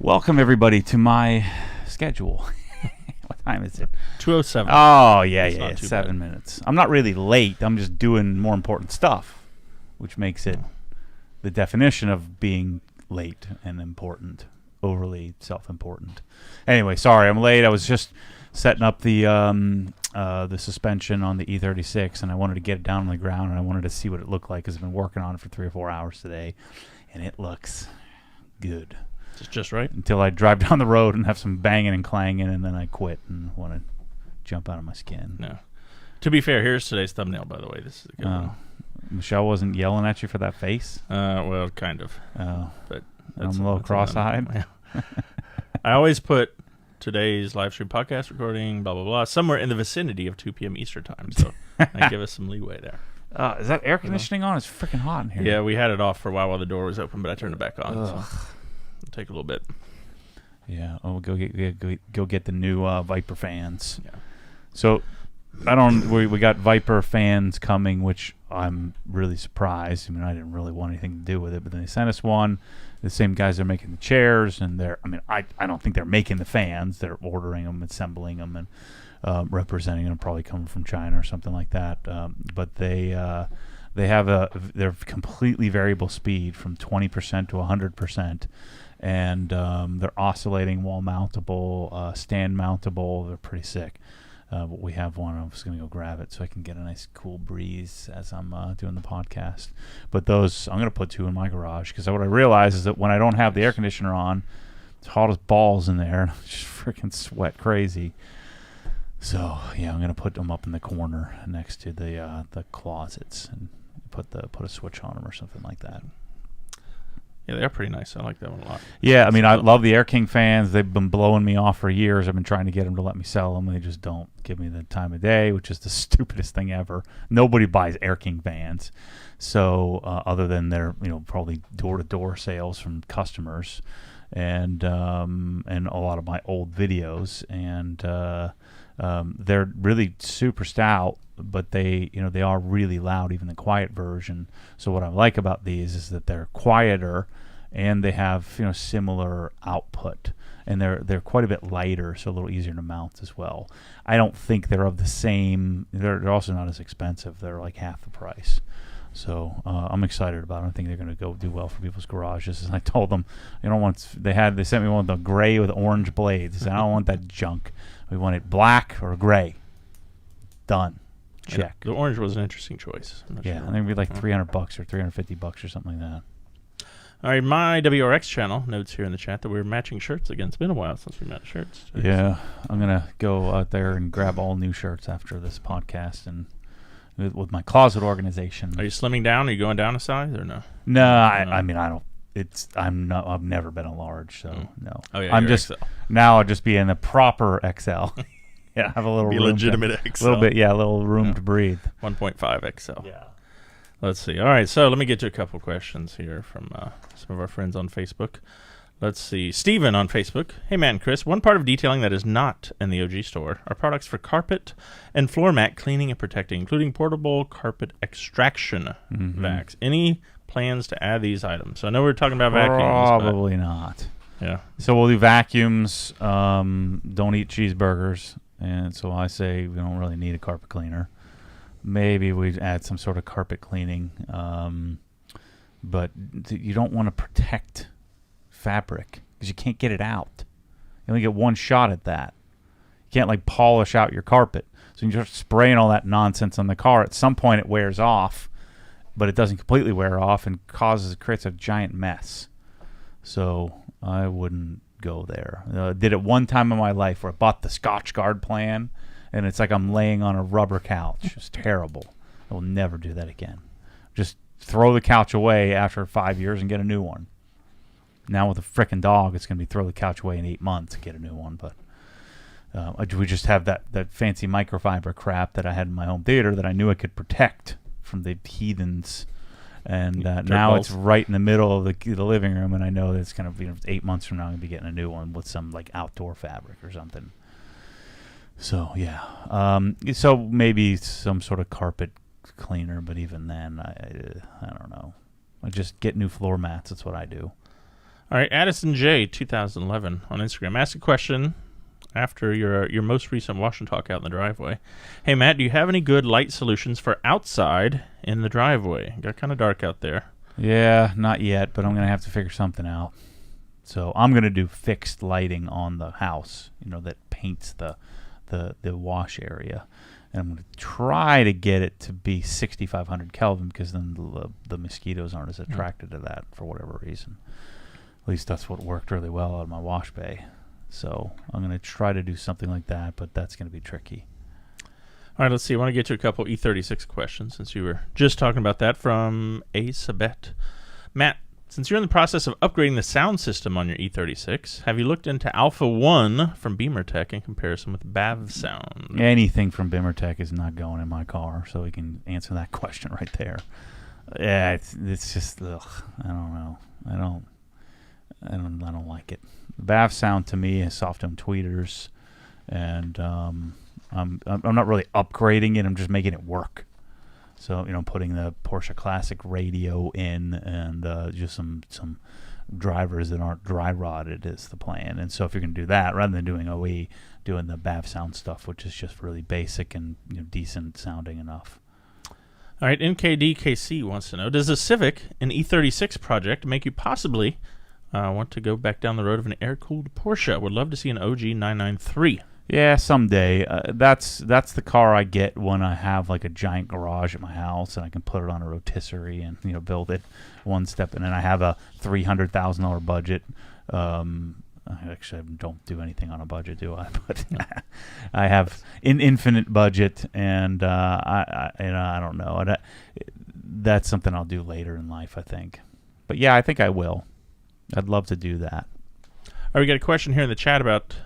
Welcome, everybody, to my schedule. What time is it? 2:07. Oh, yeah, That's yeah, not too 7 minutes. I'm not really late. I'm just doing more important stuff, which makes it the definition of being late and important, overly self-important. Anyway, sorry, I'm late. I was just setting up the suspension on the E36, and I wanted to get it down on the ground, and I wanted to see what it looked like because I've been working on it for 3 or 4 hours today, and it looks good. Just right. Until I drive down the road and have some banging and clanging, and then I quit and want to jump out of my skin. No. To be fair, here's today's thumbnail, by the way. This is a good one. Michelle wasn't yelling at you for that face? Well, kind of. But I'm a little cross-eyed. Yeah. I always put today's live stream podcast recording, blah, blah, blah, somewhere in the vicinity of 2 p.m. Eastern time. So I give us some leeway there. Is that air conditioning on? It's freaking hot in here. Yeah, we had it off for a while the door was open, but I turned it back on. So it'll take a little bit. Yeah. Oh, go get the new Viper fans. Yeah. So we got Viper fans coming, which I'm really surprised. I mean, I didn't really want anything to do with it, but then they sent us one. The same guys are making the chairs, and I don't think they're making the fans. They're ordering them, assembling them, and representing them, probably coming from China or something like that. But they're completely variable speed from 20% to 100%, and they're oscillating, wall mountable, stand mountable. They're pretty sick. But we have one. I'm just going to go grab it so I can get a nice cool breeze as I'm doing the podcast. But those, I'm going to put 2 in my garage because what I realize is that when I don't have the air conditioner on, it's hot as balls in there, and I just freaking sweat crazy. So yeah, I'm going to put them up in the corner next to the closets and put a switch on them or something like that. Yeah, they're pretty nice. I like that one a lot. Yeah, I mean, I love the Air King fans. They've been blowing me off for years. I've been trying to get them to let me sell them. They just don't give me the time of day, which is the stupidest thing ever. Nobody buys Air King fans, so other than their probably door-to-door sales from customers, and a lot of my old videos, and they're really super stout. But they are really loud, even the quiet version. So what I like about these is that they're quieter, and they have similar output, and they're quite a bit lighter, so a little easier to mount as well. I don't think they're of the same. They're also not as expensive. They're like half the price. So I'm excited about it. I think they're going to go do well for people's garages. And I told them, they sent me one with the gray with orange blades. I said, I don't want that junk. We want it black or gray. Done. Check. Yeah, the orange was an interesting choice. Yeah, I think it'd be like $300 or $350 or something like that. All right, my WRX channel notes here in the chat that we're matching shirts again. It's been a while since we matched shirts. Yeah, I'm gonna go out there and grab all new shirts after this podcast and with my closet organization. Are you slimming down? Are you going down a size or no? No, I mean I don't. I've never been a large, so no. Oh yeah, I'm just XL. Now I'll just be in the proper XL. Yeah, have a little be room legitimate XL. XL. A little bit, yeah, a little room to breathe. 1.5 XL. Yeah. Let's see. All right, so let me get to a couple questions here from some of our friends on Facebook. Let's see. Steven on Facebook. Hey, Matt and Chris. One part of detailing that is not in the OG store are products for carpet and floor mat cleaning and protecting, including portable carpet extraction vacs. Any plans to add these items? So I know we were talking about vacuums. Probably not. Yeah. So we'll do vacuums. Don't eat cheeseburgers. And so I say we don't really need a carpet cleaner. Maybe we'd add some sort of carpet cleaning. But you don't want to protect fabric because you can't get it out. You only get one shot at that. You can't like polish out your carpet. So you just spraying all that nonsense on the car. At some point it wears off, but it doesn't completely wear off and creates a giant mess. So I wouldn't go there. Did it one time in my life where I bought the Scotch Guard plan, and it's like I'm laying on a rubber couch. It's terrible. I will never do that again. Just throw the couch away after 5 years and get a new one. Now with a frickin' dog, it's going to be throw the couch away in 8 months and get a new one. But we just have that fancy microfiber crap that I had in my home theater that I knew I could protect from the heathens. And now it's right in the middle of the living room, and I know that it's going to be 8 months from now I'm going to be getting a new one with some like outdoor fabric or something. So yeah, so maybe some sort of carpet cleaner, but even then, I don't know. I just get new floor mats. That's what I do. All right, Addison J 2011 on Instagram asked a question after your most recent wash and talk out in the driveway. Hey Matt, do you have any good light solutions for outside in the driveway? Got kind of dark out there. Yeah, not yet, but I'm gonna have to figure something out. So I'm gonna do fixed lighting on the house, that paints the wash area, and I'm gonna try to get it to be 6,500 Kelvin because then the mosquitoes aren't as attracted to that for whatever reason. At least that's what worked really well out of my wash bay. So I'm gonna try to do something like that, but that's gonna be tricky. All right, let's see. I want to get to a couple E36 questions since you were just talking about that from A. Sabet. Matt, since you're in the process of upgrading the sound system on your E36, have you looked into Alpha 1 from BeamerTech in comparison with BAV sound? Anything from BeamerTech is not going in my car, so we can answer that question right there. Yeah, it's just, I don't know. I don't like it. BAV sound to me is soft tone tweeters, and I'm not really upgrading it. I'm just making it work. So putting the Porsche Classic radio in and just some drivers that aren't dry rotted is the plan. And so if you're going to do that, rather than doing OE, doing the BAV sound stuff, which is just really basic and decent sounding enough. All right, NKDKC wants to know, does the Civic, an E36 project, make you possibly want to go back down the road of an air-cooled Porsche? Would love to see an OG 993. Yeah, someday. That's the car I get when I have like a giant garage at my house and I can put it on a rotisserie and build it one step. And then I have a $300,000 budget. Actually, I don't do anything on a budget, do I? But I have an infinite budget, and I don't know. That's something I'll do later in life, I think. But yeah, I think I will. I'd love to do that. All right, we got a question here in the chat about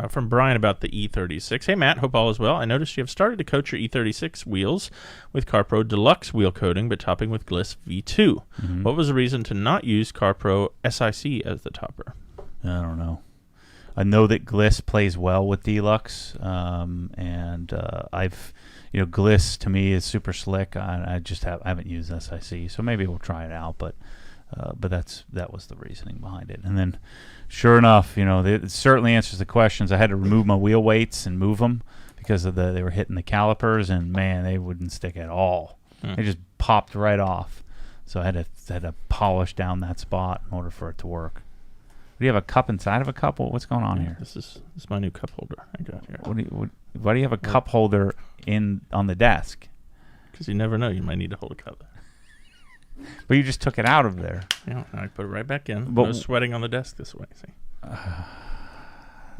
from Brian about the E36. Hey, Matt, hope all is well. I noticed you have started to coat your E36 wheels with CarPro Deluxe wheel coating, but topping with Gliss V2. Mm-hmm. What was the reason to not use CarPro SIC as the topper? I don't know. I know that Gliss plays well with Deluxe, and I've, Gliss to me is super slick. I haven't used SIC, so maybe we'll try it out, but that was the reasoning behind it. And then, sure enough, it certainly answers the questions. I had to remove my wheel weights and move them because they were hitting the calipers, and man, they wouldn't stick at all. They just popped right off. So I had to polish down that spot in order for it to work. Do you have a cup inside of a cup? What's going on here? This is my new cup holder I got here. Why do you have a cup holder on the desk? Because you never know, you might need to hold a cup. But you just took it out of there. Yeah, I put it right back in. No sweating on the desk this way. See.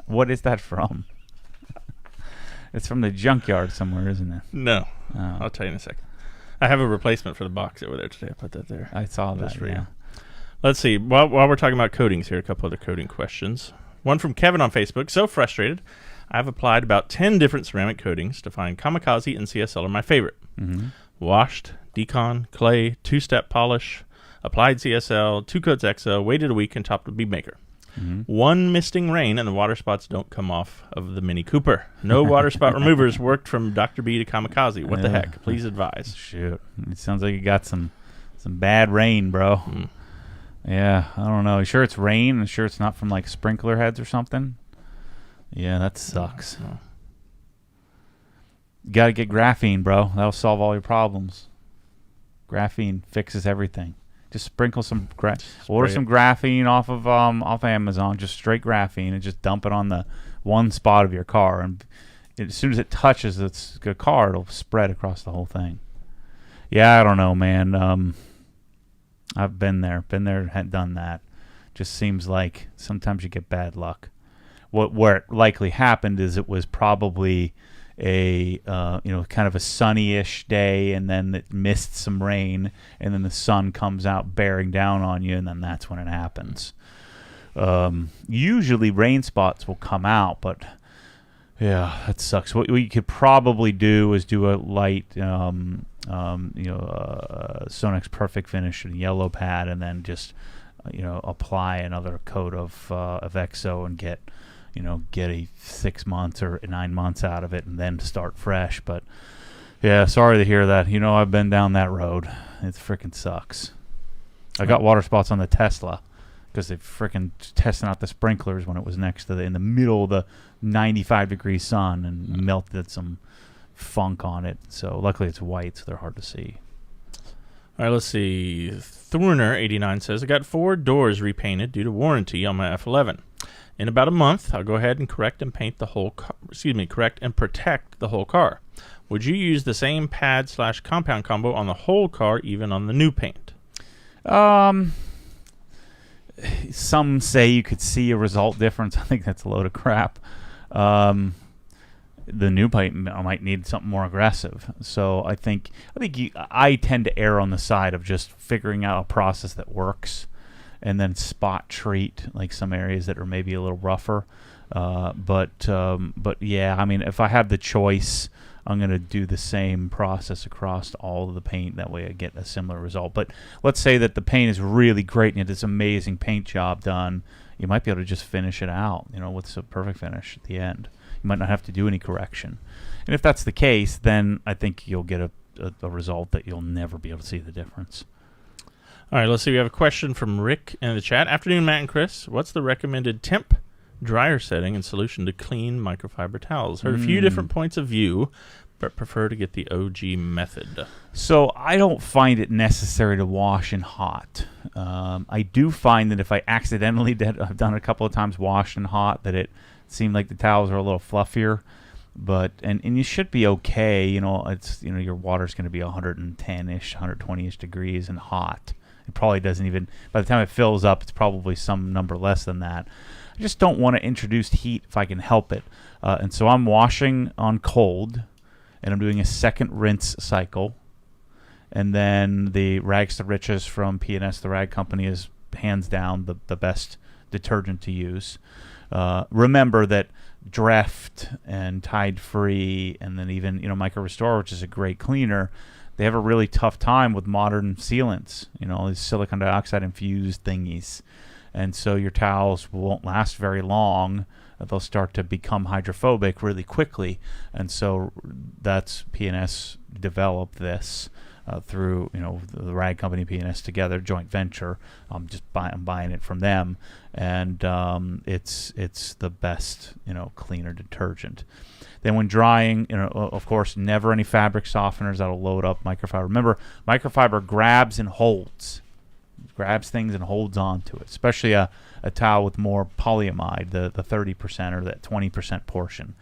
What is that from? It's from the junkyard somewhere, isn't it? No. Oh. I'll tell you in a second. I have a replacement for the box over there today. I put that there. I saw that. For you. Let's see. While we're talking about coatings here, a couple other coating questions. One from Kevin on Facebook. So frustrated. I've applied about 10 different ceramic coatings to find Kamikaze and CSL are my favorite. Mm-hmm. Washed, decon, clay, two-step polish, applied CSL, 2 coats EXO, waited a week, and topped with Bead Maker. Mm-hmm. One misting rain, and the water spots don't come off of the Mini Cooper. No water spot removers worked from Dr. B to Kamikaze. What the heck? Please advise. Shoot. It sounds like you got some bad rain, bro. Mm. Yeah, I don't know. You sure it's rain? You sure it's not from like sprinkler heads or something? Yeah, that sucks. Oh. You got to get graphene, bro. That'll solve all your problems. Graphene fixes everything. Just sprinkle some order some graphene off of Amazon, just straight graphene, and just dump it on the one spot of your car, and as soon as it touches the car, it'll spread across the whole thing. Yeah, I don't know, man. I've been there, had done that. Just seems like sometimes you get bad luck. Where it likely happened is it was probably a kind of a sunny-ish day, and then it missed some rain, and then the sun comes out bearing down on you, and then that's when it happens. Usually rain spots will come out, but yeah, that sucks. What you could probably do is do a light Sonex Perfect Finish and yellow pad, and then just apply another coat of EXO and get a 6 months or 9 months out of it, and then start fresh. But yeah, sorry to hear that. I've been down that road. It freaking sucks. I got water spots on the Tesla. because they freaking testing out the sprinklers when it was next to in the middle of the 95-degree sun and melted some funk on it. So luckily it's white, so they're hard to see. All right, let's see. Thorner89 says, I got 4 doors repainted due to warranty on my F11. In about a month, I'll go ahead and correct and paint the whole correct and protect the whole car. Would you use the same pad/compound combo on the whole car, even on the new paint? Some say you could see a result difference. I think that's a load of crap. The new paint might need something more aggressive. So I think I tend to err on the side of just figuring out a process that works, and then spot treat like some areas that are maybe a little rougher. But yeah, I mean, if I have the choice, I'm going to do the same process across all of the paint. That way I get a similar result. But let's say that the paint is really great and it's this amazing paint job done. You might be able to just finish it out, with a perfect finish at the end. You might not have to do any correction. And if that's the case, then I think you'll get a result that you'll never be able to see the difference. All right, let's see. We have a question from Rick in the chat. Afternoon, Matt and Chris. What's the recommended temp, dryer setting, and solution to clean microfiber towels? Heard a few different points of view, but prefer to get the OG method. So I don't find it necessary to wash in hot. I do find that if I accidentally I've done it a couple of times, washed in hot, that it seemed like the towels are a little fluffier. But and you should be okay. It's your water's going to be 110-ish, 120-ish degrees and hot. It probably doesn't even, by the time it fills up, it's probably some number less than that. I just don't want to introduce heat if I can help it. And so I'm washing on cold, and I'm doing a second rinse cycle. And then the Rags to Riches from P&S, the rag company, is hands down the best detergent to use. Remember that Dreft and Tide Free, and then even Micro Restore, which is a great cleaner, they have a really tough time with modern sealants, these silicon dioxide infused thingies. And so your towels won't last very long. They'll start to become hydrophobic really quickly. And so that's P&S developed this through the rag company P&S together, joint venture. I'm buying it from them, and it's the best cleaner detergent. Then when drying, of course, never any fabric softeners. That'll load up microfiber. Remember, microfiber grabs and holds. Grabs things and holds on to it, especially a towel with more polyamide, the 30% or that 20% portion.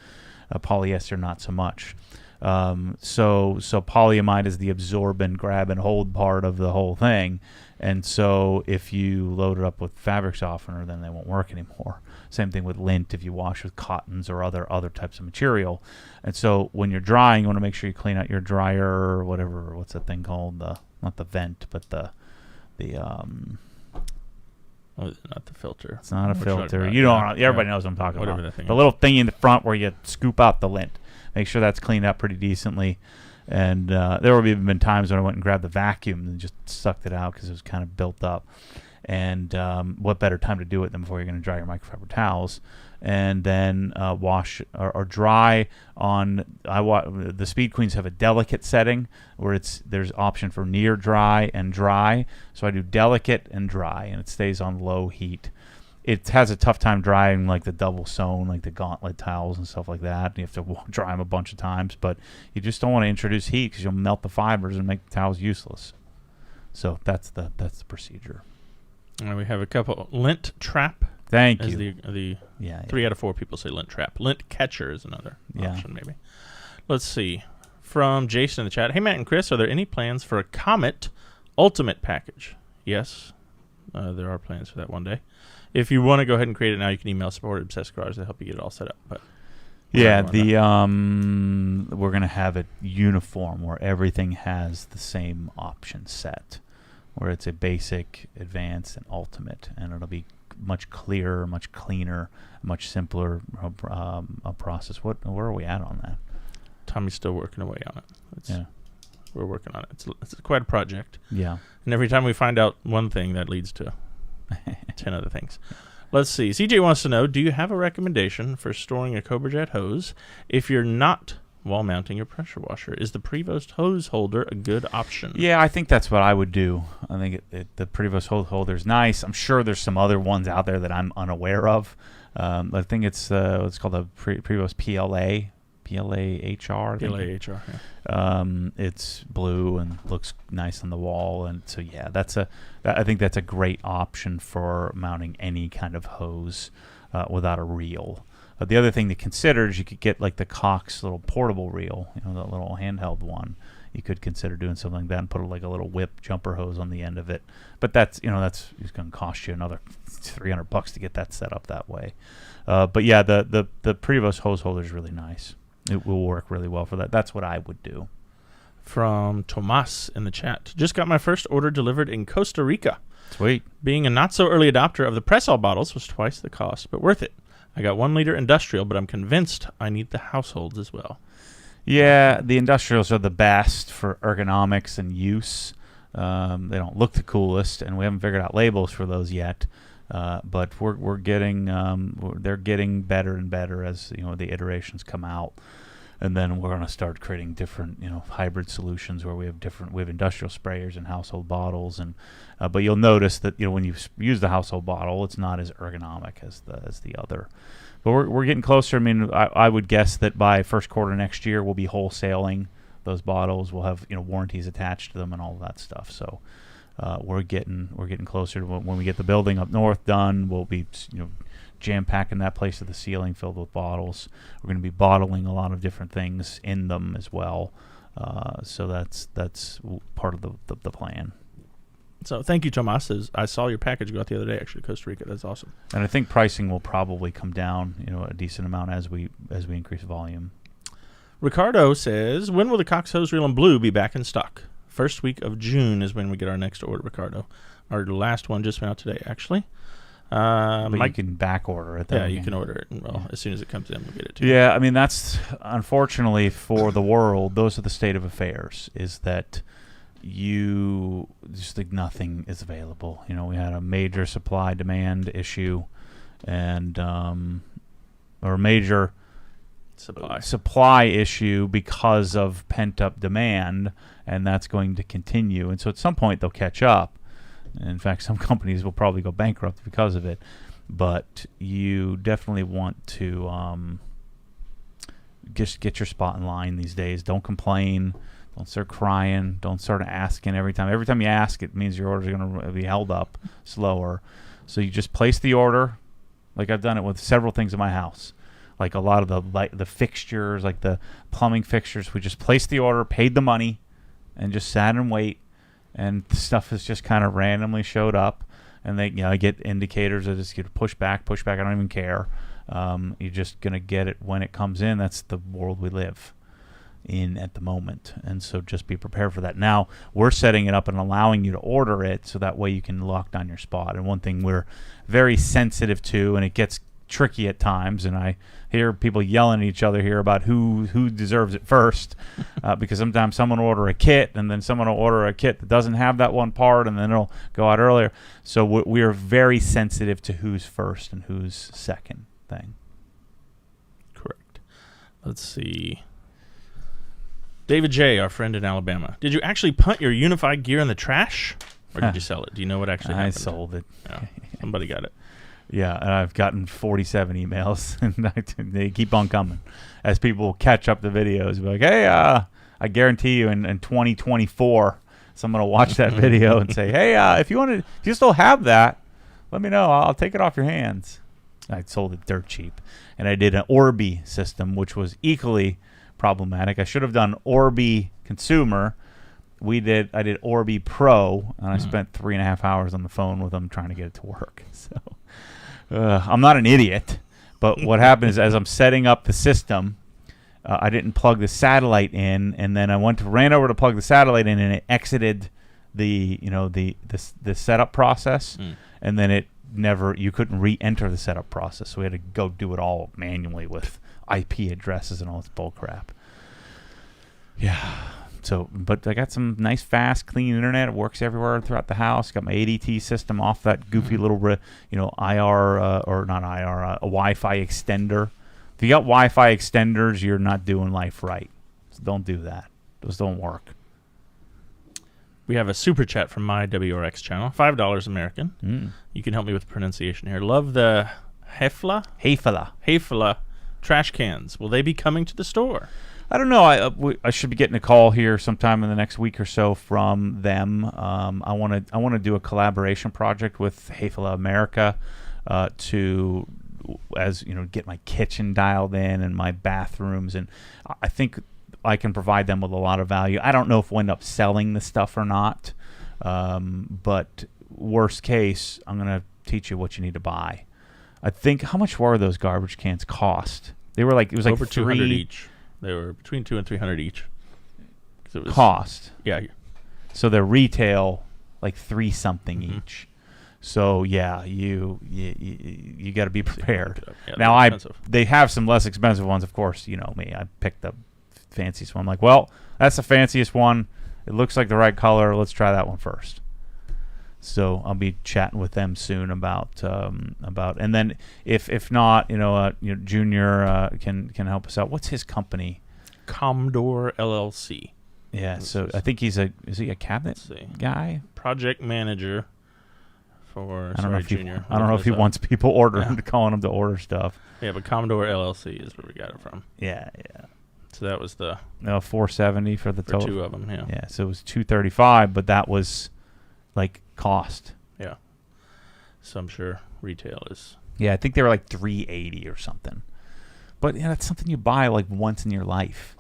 Polyester, not so much. So polyamide is the absorbent grab and hold part of the whole thing. And so if you load it up with fabric softener, then they won't work anymore. Same thing with lint if you wash with cottons or other types of material. And so when you're drying, you want to make sure you clean out your dryer or whatever. What's that thing called? Not the vent, but the not the filter. It's not a filter. About, Everybody knows what I'm talking whatever about. That thing the is. little thingy in the front where you scoop out the lint. Make sure that's cleaned out pretty decently. And there have even been times when I went and grabbed the vacuum and just sucked it out because it was kind of built up. And what better time to do it than before you're going to dry your microfiber towels? And then wash or dry on. The Speed Queens have a delicate setting where there's option for near dry and dry. So I do delicate and dry, and it stays on low heat. It has a tough time drying like the double sewn, like the gauntlet towels and stuff like that. You have to dry them a bunch of times, but you just don't want to introduce heat because you'll melt the fibers and make the towels useless. So that's the procedure. And we have a couple. Lint trap. Thank as you. The Yeah. 3 out of 4 people say lint trap. Lint catcher is another Yeah. option, maybe. Let's see. From Jason in the chat. Hey, Matt and Chris, are there any plans for a Comet Ultimate package? Yes, there are plans for that one day. If you want to go ahead and create it now, you can email support at Obsessed Garage to help you get it all set up. But yeah, we're gonna have it uniform where everything has the same option set, where it's a basic, advanced, and ultimate, and it'll be much clearer, much cleaner, much simpler a process. Where are we at on that? Tommy's still working away on it. Yeah, we're working on it. It's quite a project. Yeah, and every time we find out one thing, that leads to 10 other things. Let's see. CJ wants to know, do you have a recommendation for storing a Cobra Jet hose if you're not while mounting your pressure washer. Is the Prevost hose holder a good option? Yeah, I think that's what I would do. I think the Prevost hose holder is nice. I'm sure there's some other ones out there that I'm unaware of. I think it's what's called a Prevost PLA. PLAHR. PLAHR, yeah. It's blue and looks nice on the wall, and so yeah, I think that's a great option for mounting any kind of hose without a reel. The other thing to consider is you could get like the Cox little portable reel, that little handheld one. You could consider doing something like that and put like a little whip jumper hose on the end of it. But that's it's going to cost you another $300 to get that set up that way. But yeah, the Prevost hose holder is really nice. It will work really well for that. That's what I would do. From Tomas in the chat. Just got my first order delivered in Costa Rica. Sweet. Being a not-so-early adopter of the press-all bottles was twice the cost, but worth it. I got 1 liter industrial, but I'm convinced I need the households as well. Yeah, the industrials are the best for ergonomics and use. They don't look the coolest, and we haven't figured out labels for those yet. But we're getting they're getting better and better as the iterations come out, and then we're going to start creating different hybrid solutions where we have industrial sprayers and household bottles, and but you'll notice that when you use the household bottle, it's not as ergonomic as the other. But we're getting closer. I mean, I would guess that by first quarter next year we'll be wholesaling those bottles. We'll have warranties attached to them and all of that stuff. So. We're getting closer to when we get the building up north done. We'll be jam packing that place to the ceiling filled with bottles. We're going to be bottling a lot of different things in them as well. So that's part of the plan. So thank you, Tomas. I saw your package go out the other day, actually, to Costa Rica. That's awesome. And I think pricing will probably come down a decent amount as we increase volume. Ricardo says, when will the Cox hose reel in blue be back in stock? First week of June is when we get our next order, Ricardo. Our last one just went out today, actually. But you can back order it. Yeah, you can order it. And, as soon as it comes in, we'll get it to you. Yeah, I mean, that's unfortunately for the world, those are the state of affairs, is that just like nothing is available. We had a major supply-demand issue and or a major supply issue because of pent-up demand, and that's going to continue. And so at some point they'll catch up. In fact, some companies will probably go bankrupt because of it. But you definitely want to just get your spot in line these days. Don't complain. Don't start crying. Don't start asking every time. Every time you ask, it means your orders are going to be held up slower. So you just place the order. Like I've done it with several things in my house. Like a lot of the fixtures, like the plumbing fixtures, we just placed the order, paid the money, and just sat and wait. And the stuff has just kind of randomly showed up. And they, I get indicators that just get push back. I don't even care. You're just going to get it when it comes in. That's the world we live in at the moment. And so just be prepared for that. Now, we're setting it up and allowing you to order it so that way you can lock down your spot. And one thing we're very sensitive to, and it gets tricky at times, and I hear people yelling at each other here about who deserves it first, because sometimes someone will order a kit and then someone will order a kit that doesn't have that one part, and then it'll go out earlier. So we are very sensitive to who's first and who's second thing. Correct. Let's see. David J., our friend in Alabama. Did you actually punt your unified gear in the trash, or did you sell it? Do you know what actually happened? I sold it. Yeah, somebody got it. Yeah, and I've gotten 47 emails, and they keep on coming as people catch up the videos. Be like, hey, I guarantee you in 2024, someone will watch that video and say, hey, if you still have that, let me know. I'll take it off your hands. I sold it dirt cheap, and I did an Orbi system, which was equally problematic. I should have done Orbi Consumer. I did Orbi Pro, and I spent 3.5 hours on the phone with them trying to get it to work. So I'm not an idiot, but what happened is as I'm setting up the system, I didn't plug the satellite in, and then I ran over to plug the satellite in, and it exited the setup process, and then you couldn't re-enter the setup process, so we had to go do it all manually with IP addresses and all this bull crap. Yeah. So, but I got some nice, fast, clean internet. It works everywhere throughout the house. Got my ADT system off that goofy little, IR or not IR, a Wi-Fi extender. If you got Wi-Fi extenders, you're not doing life right. So don't do that. Those don't work. We have a super chat from my WRX channel, $5 American. You can help me with the pronunciation here. Love the Hefela trash cans. Will they be coming to the store? I don't know. I should be getting a call here sometime in the next week or so from them. I want to do a collaboration project with Hefela America to, as you know, get my kitchen dialed in and my bathrooms, and I think I can provide them with a lot of value. I don't know if we'll end up selling the stuff or not, but worst case, I'm going to teach you what you need to buy. I think, how much were those garbage cans cost? They were like, it was like over 200 each. They were between 200 and 300 each. It was, cost. Yeah. So they're retail like $3 something each. So yeah, you got to be prepared. Yeah, now they have some less expensive ones, of course. You know me, I picked the fanciest one. I'm like, well, that's the fanciest one. It looks like the right color. Let's try that one first. So I'll be chatting with them soon about, and then if not, Junior can help us out. What's his company? Commodore LLC. Yeah, so I think is he a cabinet guy? Project manager for Junior. I don't know if he wants people ordering, calling him to order stuff. Yeah, but Commodore LLC is where we got it from. Yeah. So that was the $470 for the total. Two of them. Yeah. Yeah, so it was $235, but that was like cost. Yeah. So I'm sure retail is. Yeah, I think they were like $380 or something. But that's something you buy like once in your life.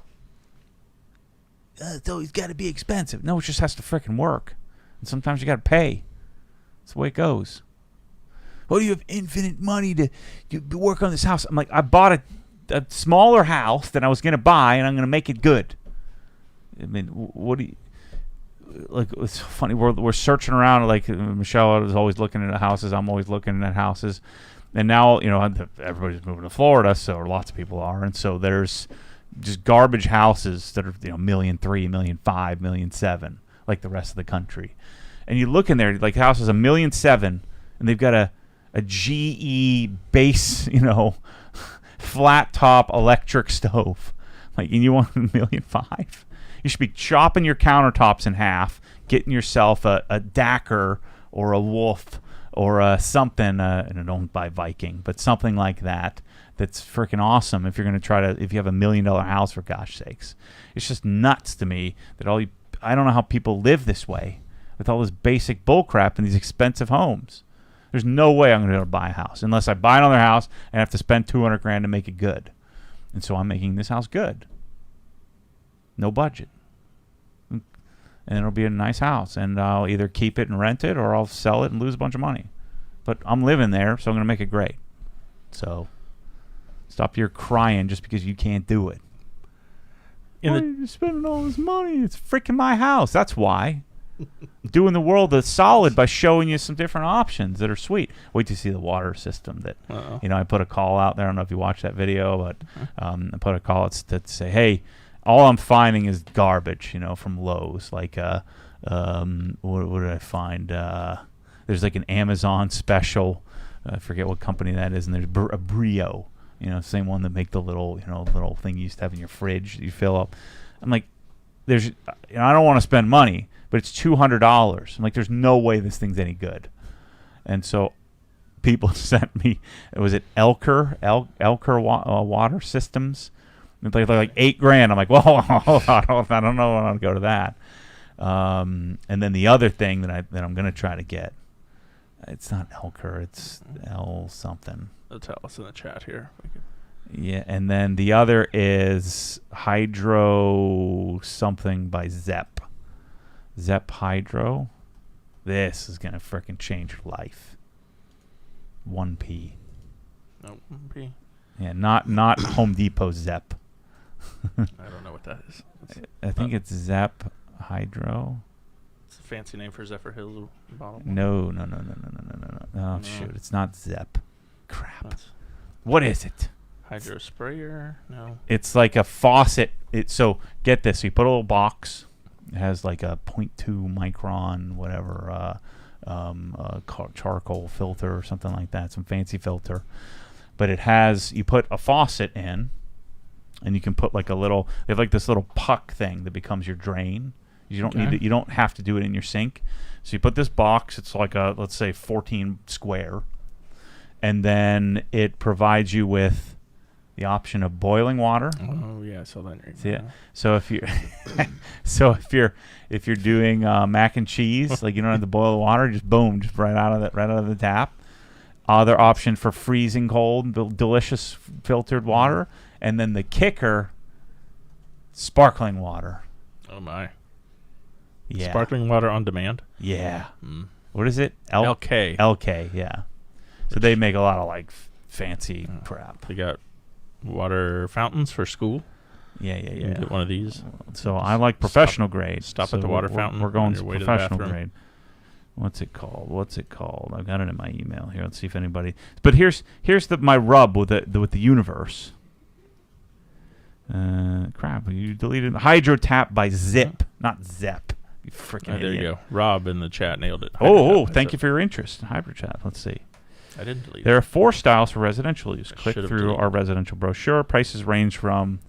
It's always got to be expensive. No, it just has to frickin' work. And sometimes you got to pay. That's the way it goes. Oh, do you have infinite money to work on this house? I'm like, I bought a smaller house than I was going to buy, and I'm going to make it good. I mean, what do you... Like, it's funny. We're searching around. Like, Michelle is always looking at houses. I'm always looking at houses. And now, everybody's moving to Florida, so lots of people are. And so there's just garbage houses that are, $1.3 million, $1.5 million, $1.7 million, like the rest of the country. And you look in there, like, the house is $1.7 million, and they've got a GE base, flat top electric stove. Like, and you want $1.5 million? You should be chopping your countertops in half, getting yourself a Dacker or a Wolf or something, and don't buy Viking, but something like that. That's freaking awesome if you're going to if you have $1 million house, for gosh sakes. It's just nuts to me that I don't know how people live this way with all this basic bullcrap in these expensive homes. There's no way I'm going to buy a house unless I buy another house and have to spend $200,000 to make it good. And so I'm making this house good. No budget. And it'll be a nice house. And I'll either keep it and rent it or I'll sell it and lose a bunch of money. But I'm living there, so I'm going to make it great. So stop your crying just because you can't do it. Why are you spending all this money? It's freaking my house. That's why. Doing the world a solid by showing you some different options that are sweet. Wait to see the water system that, I put a call out there. I don't know if you watched that video, but I put a call out to say, hey, all I'm finding is garbage, from Lowe's. Like, what did I find? There's like an Amazon special. I forget what company that is. And there's a Brio, same one that make the little, little thing you used to have in your fridge that you fill up. I'm like, I don't want to spend money, but it's $200. I'm like, there's no way this thing's any good. And so people sent me, was it Elker Water Systems? They're like $8,000. I'm like, well, I don't know when I'll go to that. And then the other thing that I'm going to try to get, it's not Elker, it's L something. They'll tell us in the chat here. Yeah, and then the other is Hydro something by Zepp. Zepp Hydro. This is going to freaking change your life. 1P. No, 1P. Yeah, not Home Depot Zepp. I don't know what that is. I think it's Zepp Hydro. It's a fancy name for Zephyr Hills bottle. No. Oh, shoot. It's not Zepp. Crap. What is it? Hydro sprayer? No. It's like a faucet. So get this. You put a little box. It has like a 0.2 micron, whatever, charcoal filter or something like that. Some fancy filter. But it has, you put a faucet in. and you can put like a little. They have like this little puck thing that becomes your drain. You don't need to, you don't have to do it in your sink. So you put this box. It's like a, let's say 14 square, and then it provides you with the option of boiling water. Oh yeah, I saw that. See it? So if you, if you're doing mac and cheese, like you don't have to boil the water, just boom, just right out of the tap. Other option for freezing cold, delicious filtered water, and then the kicker, sparkling water. Oh my! Yeah, sparkling water on demand. Yeah. What is it? LK. LK. Yeah. So they make a lot of like fancy crap. They got water fountains for school. Yeah. You can get one of these. So I like professional grade. Stop so at the water fountain. We're going on to your way professional to the grade. What's it called? I've got it in my email here. Let's see if anybody. But here's my rub with the universe. Crap! You deleted Hydro Tap by Zip, not Zep. You freaking idiot. There you go. Rob in the chat nailed it. Thank you for your interest in Hydro Tap. Let's see. I didn't delete There it. are 4 styles for residential use. I Click should've through deleted our it. residential brochure. Prices range from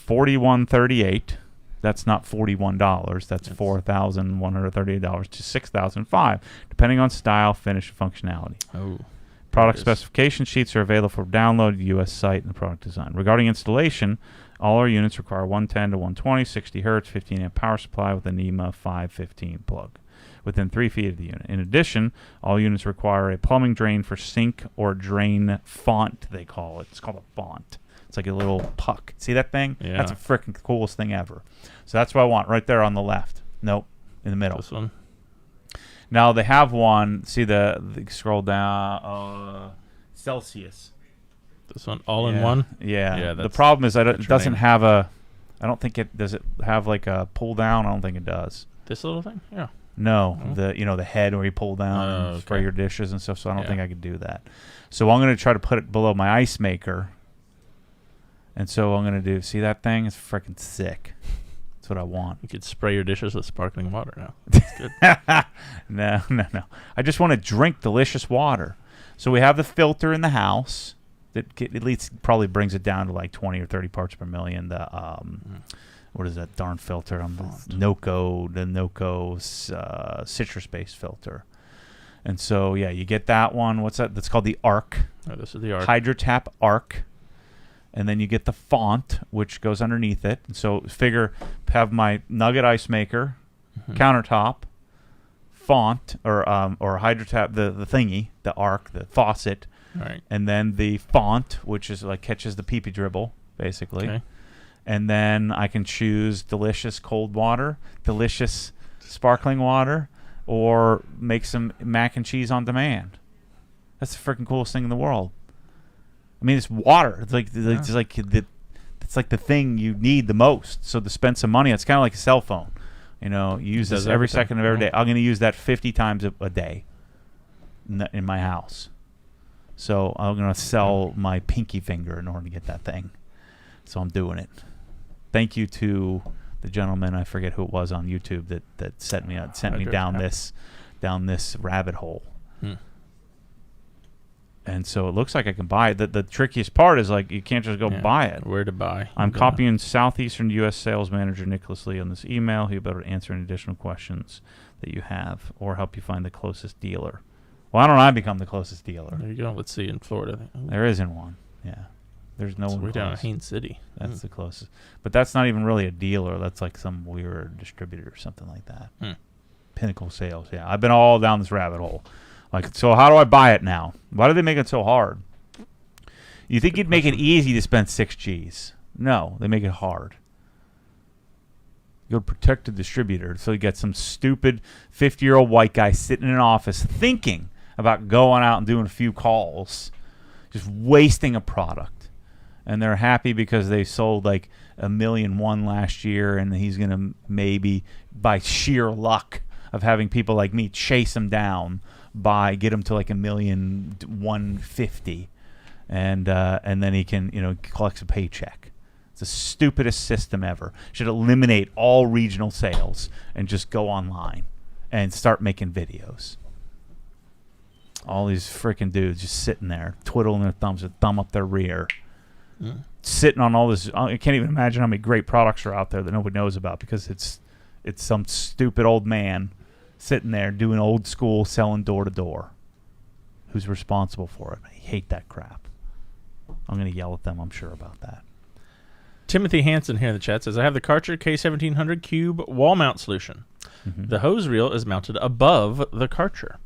$41.38. That's not $41. That's $4,138 to $6,005, depending on style, finish, and functionality. Oh. Product specification sheets are available for download at the U.S. site and the product design. Regarding installation, all our units require 110 to 120, 60 hertz, 15 amp power supply with a NEMA 515 plug within 3 feet of the unit. In addition, all units require a plumbing drain for sink or drain font, they call it. It's called a font. It's like a little puck. See that thing? Yeah. That's the freaking coolest thing ever. So that's what I want right there on the left. Nope, in the middle. This one. Now they have one. See the scroll down. Celsius. This one, all in one. Yeah. The problem is it doesn't name. have a. I don't think it does. It have like a pull down? I don't think it does. This little thing. Yeah. No, the head where you pull down and spray your dishes and stuff. So I don't think I could do that. So I'm going to try to put it below my ice maker. And so I'm going to do. See that thing? It's freaking sick. That's what I want. You could spray your dishes with sparkling water now. That's good. No. I just want to drink delicious water. So we have the filter in the house that at least probably brings it down to like 20 or 30 parts per million. The what is that darn filter? The NOCO citrus-based filter. And so you get that one. What's that? That's called the Arc. Oh, this is the Arc. HydroTap Arc. And then you get the font, which goes underneath it. And so have my nugget ice maker, countertop, font, or HydroTap, the thingy, the Arc, the faucet. All right. And then the font, which is like catches the pee-pee dribble, basically. Okay. And then I can choose delicious cold water, delicious sparkling water, or make some mac and cheese on demand. That's the freaking coolest thing in the world. I mean, it's water. It's like it's like the thing you need the most. So to spend some money, it's kind of like a cell phone. You use this every second of every day. I'm going to use that 50 times a day in my house. So I'm going to sell my pinky finger in order to get that thing. So I'm doing it. Thank you to the gentleman, I forget who it was on YouTube that sent me down this rabbit hole. And so it looks like I can buy it. The trickiest part is like you can't just go buy it. Where to buy? I'm copying Southeastern U.S. Sales Manager Nicholas Lee on this email. He'll be able to answer any additional questions that you have or help you find the closest dealer. Why don't I become the closest dealer? There you go. Let's see in Florida. There isn't one. Yeah. There's no one way down in close. Haines City. That's the closest. But that's not even really a dealer. That's like some weird distributor or something like that. Pinnacle Sales. Yeah. I've been all down this rabbit hole. Like, so how do I buy it now? Why do they make it so hard? You think you'd make it easy to spend 6 Gs. No, they make it hard. You'll protect the distributor. So you get some stupid 50-year-old white guy sitting in an office thinking about going out and doing a few calls, just wasting a product. And they're happy because they sold like 1.1 million last year, and he's going to maybe, by sheer luck of having people like me chase him down, get him to like 1,150,000, and then he can collects a paycheck. It's the stupidest system ever. Should eliminate all regional sales and just go online and start making videos. All these freaking dudes just sitting there twiddling their thumbs with thumb up their rear. sitting on all this. I can't even imagine how many great products are out there that nobody knows about because it's some stupid old man sitting there doing old school selling door to door. Who's responsible for it? I hate that crap. I'm going to yell at them, I'm sure, about that. Timothy Hansen here in the chat says, I have the Karcher K1700 Cube wall mount solution. The hose reel is mounted above the Karcher.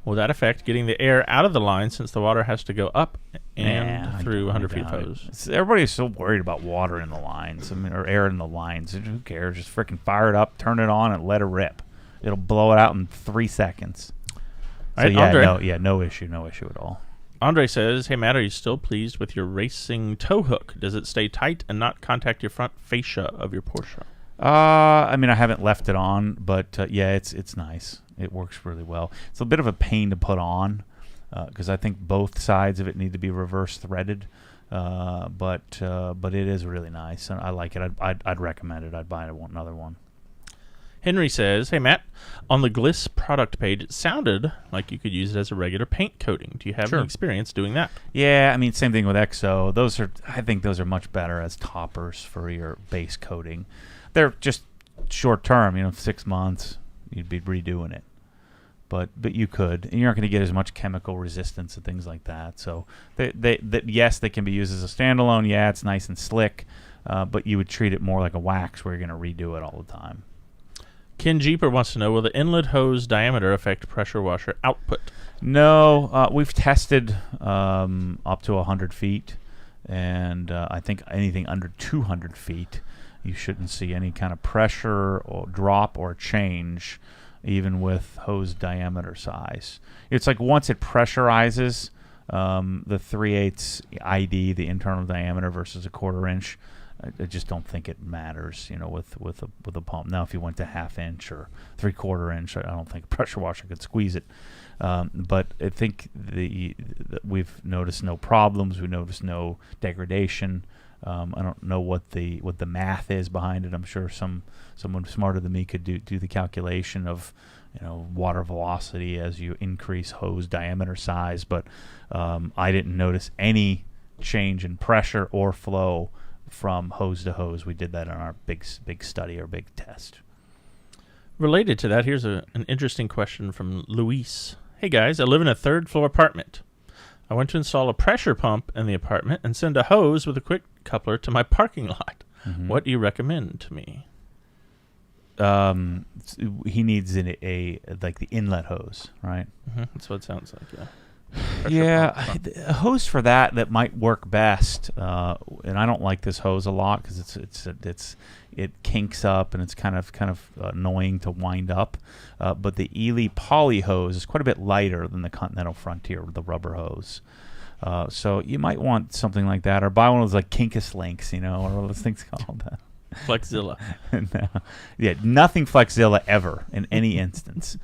Will that affect getting the air out of the line since the water has to go up and through 100 feet of hose? Everybody's so worried about water in the lines, or air in the lines. Who cares? Just freaking fire it up, turn it on, and let it rip. It'll blow it out in 3 seconds. So right, no issue at all. Andre says, hey, Matt, are you still pleased with your racing tow hook? Does it stay tight and not contact your front fascia of your Porsche? I mean, I haven't left it on, but yeah, it's nice. It works really well. It's a bit of a pain to put on because I think both sides of it need to be reverse threaded, but it is really nice. And I like it. I'd recommend it. I'd buy another one. Henry says, hey, Matt, on the Gliss product page, it sounded like you could use it as a regular paint coating. Do you have any experience doing that? Yeah, I mean, same thing with EXO. I think those are much better as toppers for your base coating. They're just short term, 6 months, you'd be redoing it. But you could, and you're not going to get as much chemical resistance and things like that. So, yes, they can be used as a standalone. Yeah, it's nice and slick, but you would treat it more like a wax where you're going to redo it all the time. Ken Jeeper wants to know, will the inlet hose diameter affect pressure washer output? No, we've tested up to 100 feet, and I think anything under 200 feet, you shouldn't see any kind of pressure or drop or change, even with hose diameter size. It's like once it pressurizes the 3/8 ID, the internal diameter versus a 1/4 inch, I just don't think it matters, with a pump. Now, if you went to 1/2 inch or 3/4 inch, I don't think a pressure washer could squeeze it. But I think we've noticed no problems. We've noticed no degradation. I don't know what the math is behind it. I'm sure someone smarter than me could do the calculation of water velocity as you increase hose diameter size. But I didn't notice any change in pressure or flow from hose to hose. We did that in our big study or big test. Related to that, here's an interesting question from Luis. Hey guys, I live in a 3rd floor apartment. I want to install a pressure pump in the apartment and send a hose with a quick coupler to my parking lot. What do you recommend to me? He needs like the inlet hose, right? That's what it sounds like, yeah. A hose for that might work best, and I don't like this hose a lot because it kinks up and it's kind of annoying to wind up. But the Ely poly hose is quite a bit lighter than the Continental Frontier, the rubber hose. So you might want something like that, or buy one of those like Kinkus Links, or what those things called. Flexzilla. No. Yeah, nothing Flexzilla ever in any instance.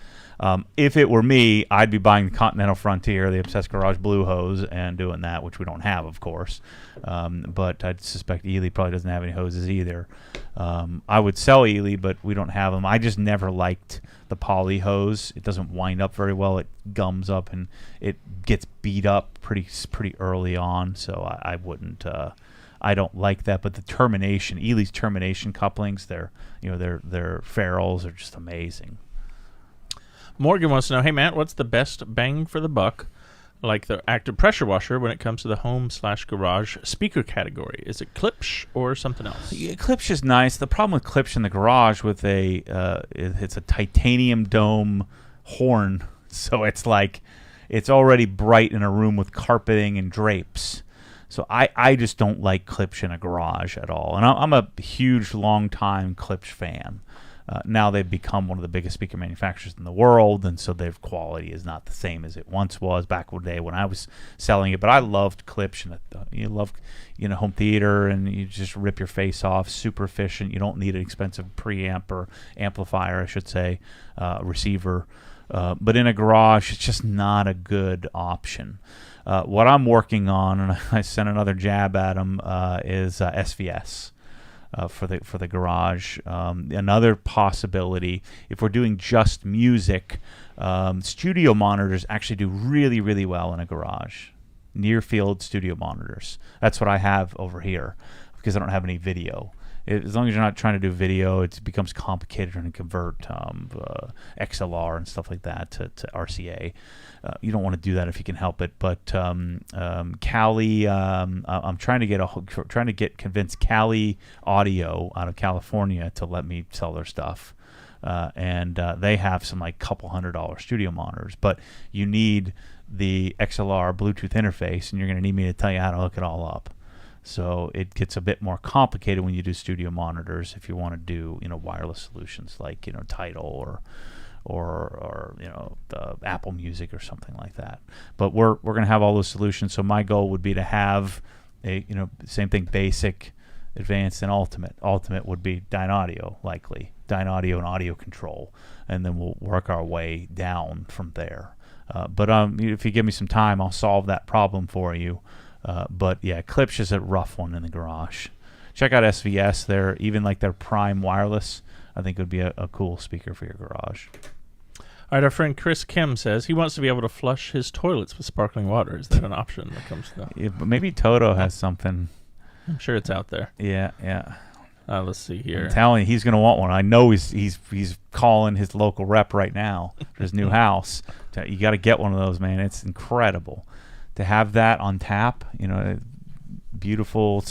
If it were me, I'd be buying the Continental Frontier, the Obsessed Garage Blue hose, and doing that, which we don't have, of course. But I suspect Ely probably doesn't have any hoses either. I would sell Ely, but we don't have them. I just never liked the poly hose. It doesn't wind up very well. It gums up and it gets beat up pretty early on. So I wouldn't. I don't like that. But the termination, Ely's termination couplings, their ferrules are just amazing. Morgan wants to know, hey, Matt, what's the best bang for the buck, like the active pressure washer, when it comes to the home/garage speaker category? Is it Klipsch or something else? Yeah, Klipsch is nice. The problem with Klipsch in the garage it's a titanium dome horn, so it's like it's already bright in a room with carpeting and drapes. So I just don't like Klipsch in a garage at all. And I'm a huge, long-time Klipsch fan. Now they've become one of the biggest speaker manufacturers in the world, and so their quality is not the same as it once was back in the day when I was selling it. But I loved Klipsch, and you love home theater, and you just rip your face off. Super efficient. You don't need an expensive preamp or amplifier, I should say, receiver. But in a garage, it's just not a good option. What I'm working on, and I sent another jab at them, is SVS. For the garage. Another possibility, if we're doing just music, studio monitors actually do really, really well in a garage. near field studio monitors. That's what I have over here because I don't have any video. As long as you're not trying to do video, it becomes complicated and convert XLR and stuff like that to RCA. You don't want to do that if you can help it. But Cali, I'm trying to convince Cali Audio out of California to let me sell their stuff. And they have some like couple $100 studio monitors, but you need the XLR Bluetooth interface, and you're going to need me to tell you how to hook it all up. So it gets a bit more complicated when you do studio monitors if you want to do wireless solutions like Tidal or the Apple Music or something like that. But we're going to have all those solutions. So my goal would be to have a same thing, basic, advanced, and ultimate. Ultimate would be Dynaudio, likely Dynaudio and audio control, and then we'll work our way down from there. But if you give me some time, I'll solve that problem for you. But yeah, Klipsch is a rough one in the garage. Check out SVS. They're even like their Prime Wireless. I think would be a cool speaker for your garage. All right, our friend Chris Kim says he wants to be able to flush his toilets with sparkling water. Is that an option that comes to? Yeah, but maybe Toto has something. I'm sure it's out there. Yeah. Let's see here. I'm telling you, he's going to want one. I know he's calling his local rep right now for his new house. You got to get one of those, man. It's incredible to have that on tap. Beautiful.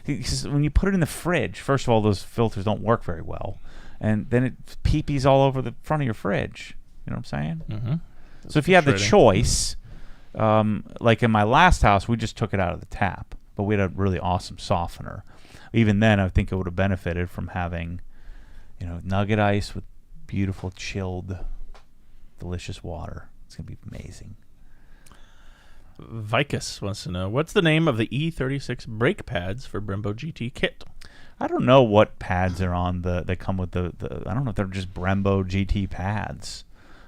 He says when you put it in the fridge, first of all, those filters don't work very well, and then it pee-pees all over the front of your fridge. You know what I'm saying? Mm-hmm. So if you have the choice, like in my last house, we just took it out of the tap, but we had a really awesome softener. Even then, I think it would have benefited from having, nugget ice with beautiful, chilled, delicious water. It's going to be amazing. Vicus wants to know, what's the name of the E36 brake pads for Brembo GT kit? I don't know what pads are on they come with the I don't know if they're just Brembo GT pads,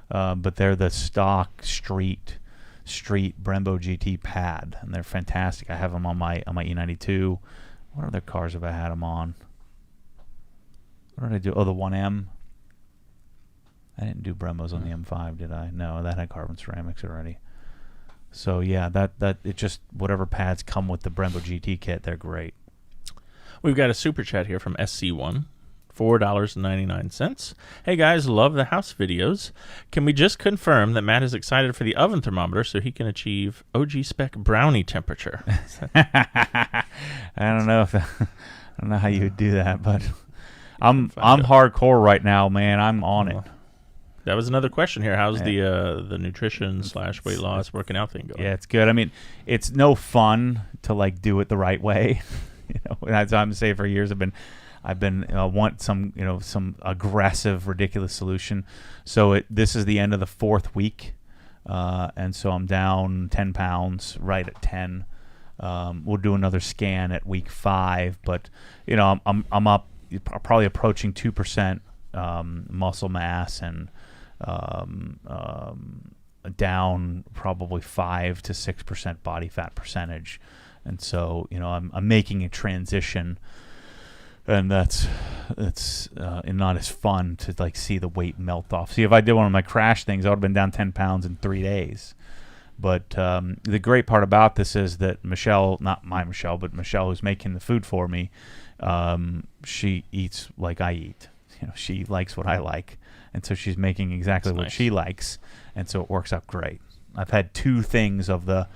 but they're the stock street Brembo GT pad, and they're fantastic. I have them on my E92. What other cars have I had them on? What did I do? Oh, the 1M. I didn't do Brembos on the M5, did I? No, that had carbon ceramics already. So yeah, that it just whatever pads come with the Brembo GT kit, they're great. We've got a super chat here from SC1, $4.99. Hey guys, love the house videos. Can we just confirm that Matt is excited for the oven thermometer so he can achieve OG spec brownie temperature? I don't know I don't know how you would do that, but I'm hardcore right now, man. I'm on it. That was another question here. How's the nutrition / weight loss working out thing going? Yeah, it's good. I mean, it's no fun to like do it the right way. As I'm saying for years, I've been want some aggressive, ridiculous solution. So this is the end of the 4th week, and so I'm down 10 pounds right at 10. We'll do another scan at week 5, but I'm up probably approaching 2% muscle mass and down probably 5 to 6% body fat percentage, and so I'm making a transition, and that's not as fun to like see the weight melt off. See, if I did one of my crash things, I would have been down 10 pounds in 3 days. But the great part about this is that Michelle, not my Michelle, but Michelle who's making the food for me, she eats like I eat. She likes what I like. And so she's making exactly what she likes, and so it works out great. I've had 2 things of the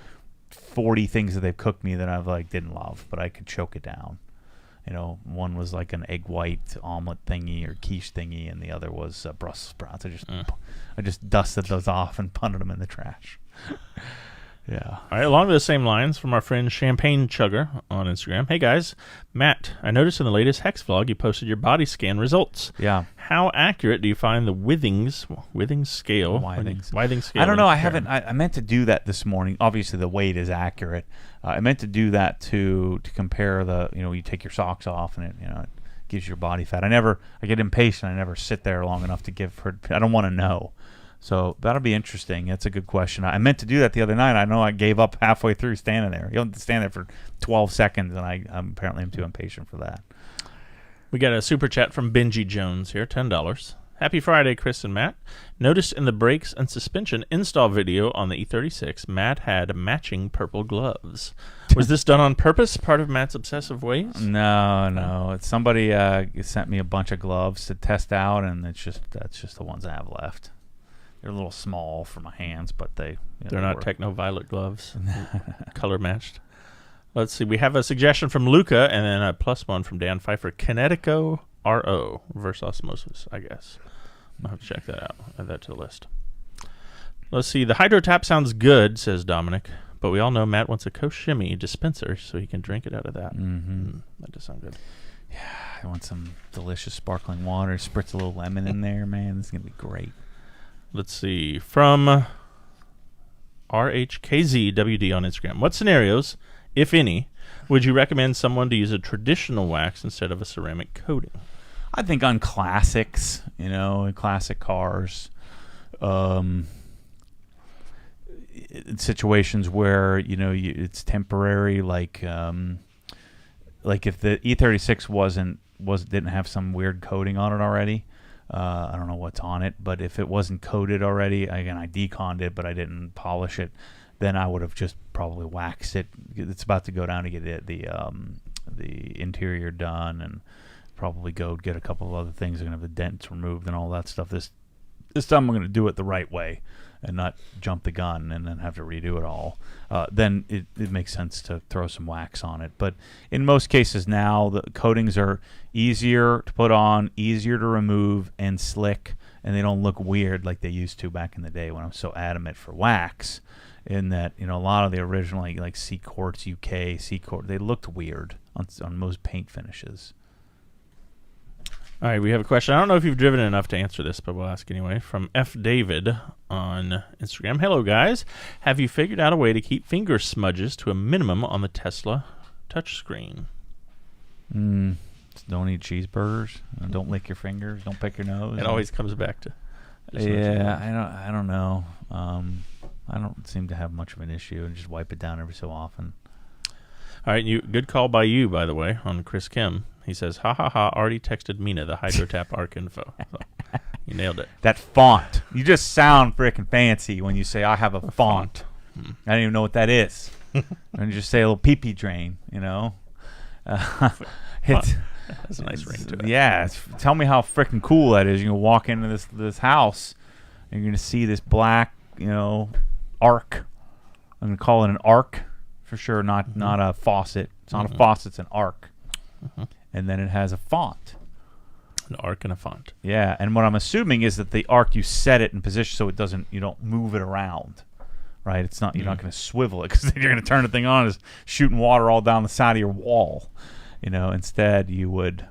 40 things that they've cooked me that I've didn't love, but I could choke it down. One was like an egg white omelet thingy or quiche thingy, and the other was Brussels sprouts. I just dusted those off and punted them in the trash. Yeah. All right, along those same lines from our friend Champagne Chugger on Instagram. Hey guys, Matt, I noticed in the latest Hex vlog you posted your body scan results. Yeah. How accurate do you find the Withings scale? Withings scale. I don't know. I haven't. I meant to do that this morning. Obviously, the weight is accurate. I meant to do that to compare the. You take your socks off and it gives your body fat. I get impatient. I never sit there long enough to give her. I don't want to know. So that'll be interesting. That's a good question. I meant to do that the other night. I know I gave up halfway through standing there. You don't stand there for 12 seconds, and I'm apparently too impatient for that. We got a super chat from Benji Jones here, $10. Happy Friday, Chris and Matt. Noticed in the brakes and suspension install video on the E36, Matt had matching purple gloves. Was this done on purpose, part of Matt's obsessive ways? No. It's somebody sent me a bunch of gloves to test out, and that's just the ones I have left. They're a little small for my hands, but they're not techno-violet gloves, color matched. Let's see. We have a suggestion from Luca, and then a +1 from Dan Pfeiffer. Kinetico RO, reverse osmosis, I guess. I'll have to check that out. Add that to the list. Let's see. The hydro tap sounds good, says Dominic, but we all know Matt wants a Koshimi dispenser so he can drink it out of that. That does sound good. Yeah, I want some delicious sparkling water. Spritz a little lemon in there, man. This is going to be great. Let's see. From RHKZWD on Instagram. What scenarios, if any, would you recommend someone to use a traditional wax instead of a ceramic coating? I think on classics, classic cars, situations where it's temporary, like if the E36 didn't have some weird coating on it already. I don't know what's on it, but if it wasn't coated already, again, I deconned it, but I didn't polish it, then I would have just probably waxed it. It's about to go down to get the interior done, and probably go get a couple of other things. I'm gonna have the dents removed and all that stuff. This time I'm gonna do it the right way and not jump the gun and then have to redo it all. Then it makes sense to throw some wax on it. But in most cases now, the coatings are easier to put on, easier to remove, and slick, and they don't look weird like they used to back in the day when I was so adamant for wax. In that, a lot of the original like C-Quartz UK, C-Quartz, they looked weird on most paint finishes. All right, we have a question. I don't know if you've driven enough to answer this, but we'll ask anyway. From F. David on Instagram. Hello, guys. Have you figured out a way to keep finger smudges to a minimum on the Tesla touchscreen? Don't eat cheeseburgers. Don't lick your fingers. Don't pick your nose. It always comes back to. Yeah, I don't know. I don't seem to have much of an issue, and just wipe it down every so often. All right, good call by you, by the way, on Chris Kim. He says, ha ha ha, already texted Mina the HydroTap ARC info. So, you nailed it. That font. You just sound freaking fancy when you say, I have a font. I don't even know what that is. And just say a little pee-pee drain, That's a nice ring to it. Yeah. Tell me how freaking cool that is. You can walk into this house, and you're going to see this black, arc. I'm going to call it an arc for sure, not a faucet. It's not a faucet, it's an arc. And then it has a font. An arc and a font. Yeah, and what I'm assuming is that the arc, you set it in position so you don't move it around, right? It's not, you're not going to swivel it, because then you're going to turn the thing on and it's shooting water all down the side of your wall. Instead you would,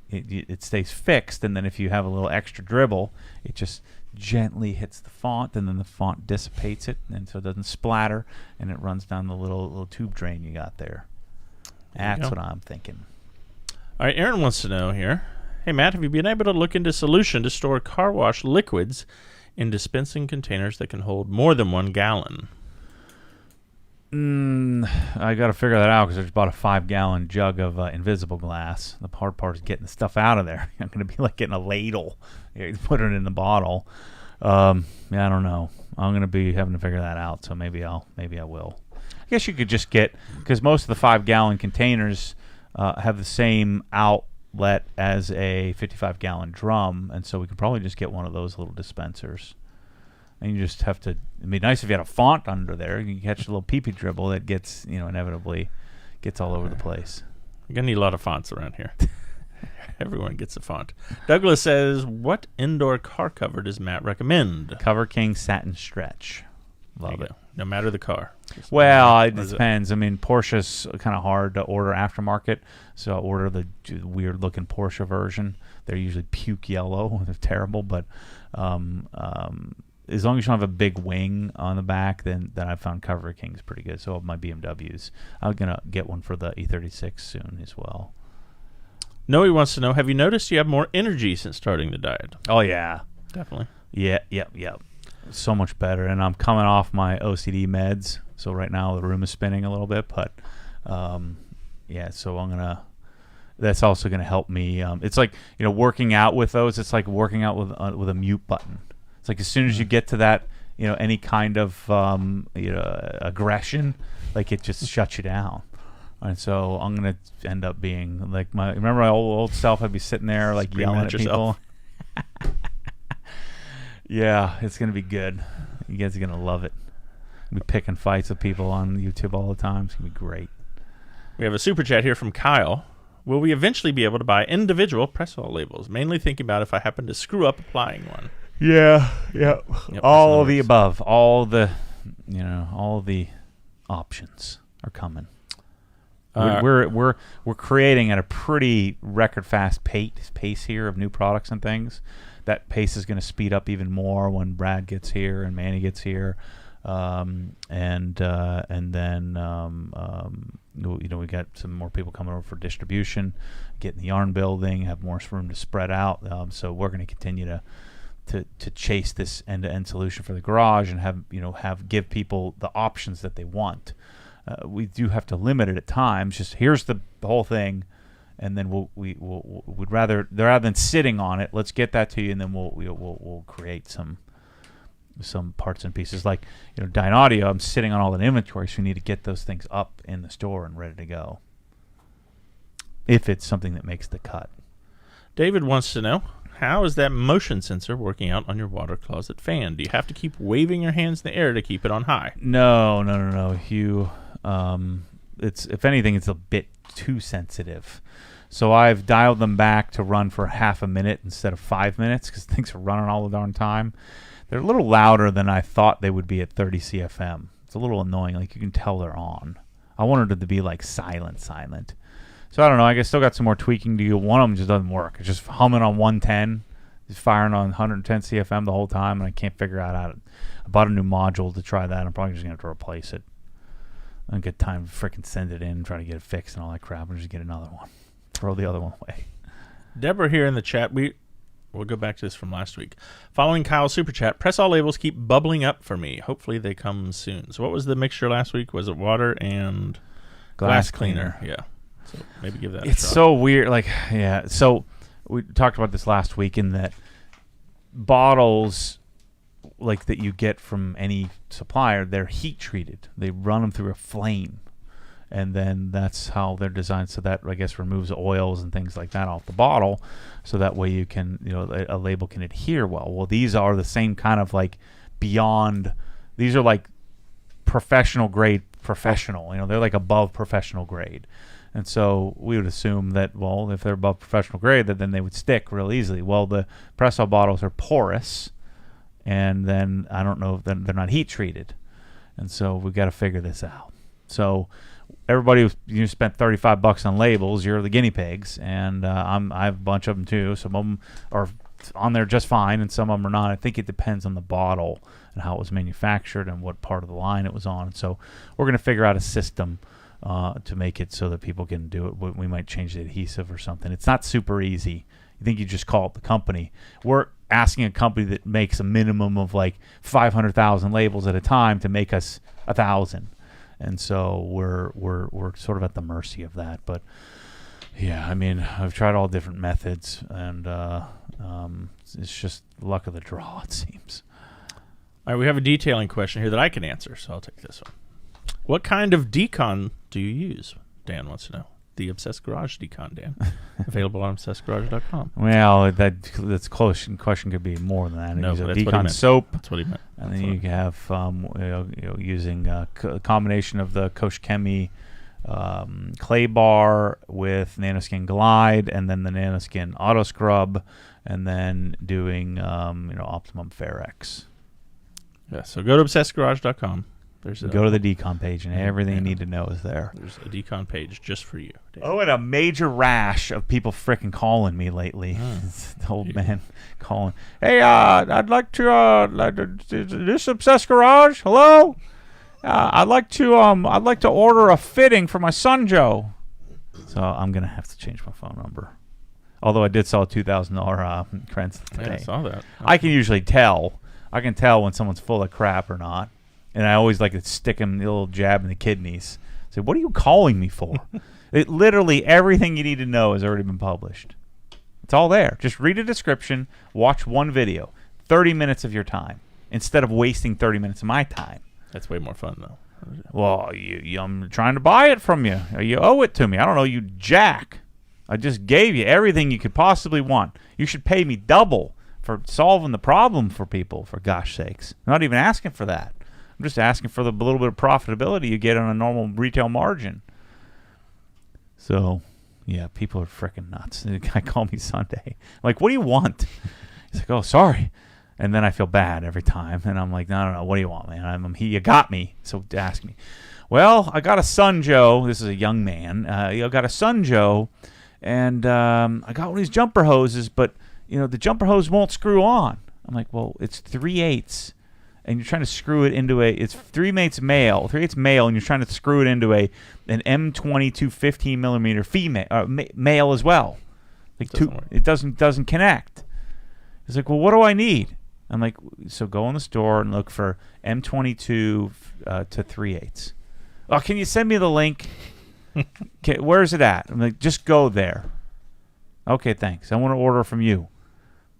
it stays fixed, and then if you have a little extra dribble, it just gently hits the font, and then the font dissipates it, and so it doesn't splatter, and it runs down the little tube drain you got there. That's what I'm thinking. All right, Aaron wants to know here. Hey, Matt, have you been able to look into a solution to store car wash liquids in dispensing containers that can hold more than 1 gallon? I got to figure that out, because I just bought a 5-gallon jug of invisible glass. The hard part is getting the stuff out of there. It's going to be like getting a ladle. You put it in the bottle. I don't know. I'm going to be having to figure that out, so maybe I will. I guess you could just get, because most of the 5-gallon containers have the same outlet as a 55-gallon drum, and so we could probably just get one of those little dispensers. And you just have to, it'd be nice if you had a font under there. You can catch a little pee-pee dribble that gets, inevitably gets all over the place. You're going to need a lot of fonts around here. Everyone gets a font. Douglas says, what indoor car cover does Matt recommend? Cover King Satin Stretch. Love it. No matter the car. Well, it depends. I mean, Porsche's kind of hard to order aftermarket, so I order the weird-looking Porsche version. They're usually puke yellow. They're terrible, but as long as you don't have a big wing on the back, then I found Cover King's pretty good. So my BMWs. I'm going to get one for the E36 soon as well. Noe wants to know, have you noticed you have more energy since starting the diet? Oh, yeah. Definitely. Yeah. So much better. And I'm coming off my OCD meds. So right now the room is spinning a little bit. But, so I'm going to... that's also going to help me. It's like, working out with those. It's like working out with a mute button. It's like as soon as you get to that, any kind of aggression, like it just shuts you down. And so I'm gonna end up being like remember my old self? I'd be sitting there like Screaming yelling at at yourself. people. Yeah, it's gonna be good. You guys are gonna love it. I'll be picking fights with people on YouTube all the time. It's gonna be great. We have a super chat here from Kyle. Will we eventually be able to buy individual press-all labels? Mainly thinking about if I happen to screw up applying one. Yeah. Yep, All of the above. All the options are coming. We're creating at a pretty record fast pace here of new products and things. That pace is going to speed up even more when Brad gets here and Manny gets here, and then we got some more people coming over for distribution, getting the yarn building, have more room to spread out. So we're going to continue to chase this end-to-end solution for the garage and give people the options that they want. We do have to limit it at times. Just here's the whole thing, and then we'd rather than sitting on it, let's get that to you, and then we'll create some parts and pieces. Like Dyne Audio, I'm sitting on all that inventory, so we need to get those things up in the store and ready to go. If it's something that makes the cut. David wants to know, how is that motion sensor working out on your water closet fan? Do you have to keep waving your hands in the air to keep it on high? No. Hugh, it's if anything, it's a bit too sensitive. So I've dialed them back to run for half a minute instead of 5 minutes because things are running all the darn time. They're a little louder than I thought they would be at 30 CFM. It's a little annoying. Like you can tell they're on. I wanted it to be like silent. So I don't know. I guess still got some more tweaking to do. One of them just doesn't work. It's just humming on 110, just firing on 110 CFM the whole time, and I can't figure out how to. I bought a new module to try that. I'm probably just gonna have to replace it. I don't get time to freaking send it in and try to get it fixed and all that crap, and just get another one. Throw the other one away. Deborah here in the chat. We'll go back to this from last week. Following Kyle's super chat, press all labels keep bubbling up for me. Hopefully they come soon. So what was the mixture last week? Was it water and glass cleaner? Yeah. So maybe give that a shot. It's so weird. Like, yeah. So we talked about this last week in that bottles like that you get from any supplier, they're heat treated. They run them through a flame. And then that's how they're designed, so that I guess removes oils and things like that off the bottle, so that way you can, a label can adhere well. Well, these are the same kind of like beyond. These are like professional grade professional. They're like above professional grade, and so we would assume that if they're above professional grade, that then they would stick real easily. Well, the Press-All bottles are porous, and then I don't know if they're not heat treated, and so we've got to figure this out. So. Everybody spent $35 on labels. You're the guinea pigs, and I have a bunch of them too. Some of them are on there just fine, and some of them are not. I think it depends on the bottle and how it was manufactured and what part of the line it was on. So we're going to figure out a system to make it so that people can do it. We might change the adhesive or something. It's not super easy. You think you just call up the company. We're asking a company that makes a minimum of like 500,000 labels at a time to make us 1,000. And so we're sort of at the mercy of that. But yeah, I mean, I've tried all different methods, and it's just luck of the draw, it seems. All right, we have a detailing question here that I can answer, so I'll take this one. What kind of decon do you use? Dan wants to know. The Obsessed Garage decon, Dan. Available on obsessedgarage.com. Well, that's close. Question could be more than that. No, use a that's what he decon meant. soap. That's what he meant. And then you have using a combination of the Kosh Chemie clay bar with Nanoskin Glide, and then the Nanoskin Auto Scrub, and then doing Optimum Fair-X. Yeah, so go to obsessedgarage.com. Go to the decon page, and everything you need to know is there. There's a decon page just for you, Dan. Oh, and a major rash of people frickin' calling me lately. The old man calling. Hey, I'd like to this Obsessed Garage. Hello. I'd like to order a fitting for my son Joe. So I'm gonna have to change my phone number. Although I did sell a $2,000 credits today. Yeah, I saw that. I can usually tell. I can tell when someone's full of crap or not. And I always like to stick him a little jab in the kidneys. Say, what are you calling me for? Literally everything you need to know has already been published. It's all there. Just read a description, watch one video. 30 minutes of your time instead of wasting 30 minutes of my time. That's way more fun, though. Well, I'm trying to buy it from you. You owe it to me. I don't know, you jack. I just gave you everything you could possibly want. You should pay me double for solving the problem for people, for gosh sakes. I'm not even asking for that. I'm just asking for the little bit of profitability you get on a normal retail margin. So, yeah, people are freaking nuts. The guy called me Sunday. I'm like, what do you want? He's like, oh, sorry. And then I feel bad every time. And I'm like, no. What do you want, man? You got me. So ask me. Well, I got a son, Joe. This is a young man. I got a son, Joe. And I got one of these jumper hoses, but, the jumper hose won't screw on. I'm like, well, it's 3/8. And you're trying to screw it into it's 3/8 male, and you're trying to screw it into an M22 15 millimeter female, male as well. Like it doesn't connect. He's like, well, what do I need? I'm like, so go in the store and look for M22 to 3/8. Oh, can you send me the link? Okay, where's it at? I'm like, just go there. Okay, thanks. I want to order from you.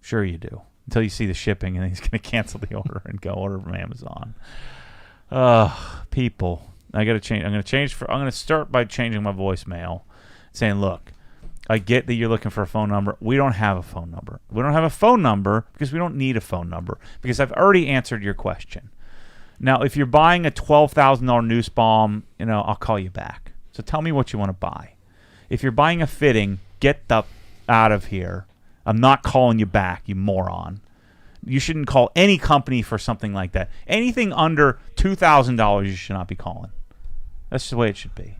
Sure you do. Until you see the shipping, and then he's going to cancel the order and go order from Amazon. People, I got to change. I'm going to start by changing my voicemail, saying, "Look, I get that you're looking for a phone number. We don't have a phone number. We don't have a phone number because we don't need a phone number because I've already answered your question. Now, if you're buying a $12,000 noose bomb, I'll call you back. So tell me what you want to buy. If you're buying a fitting, get the out of here." I'm not calling you back, you moron. You shouldn't call any company for something like that. Anything under $2,000 you should not be calling. That's the way it should be.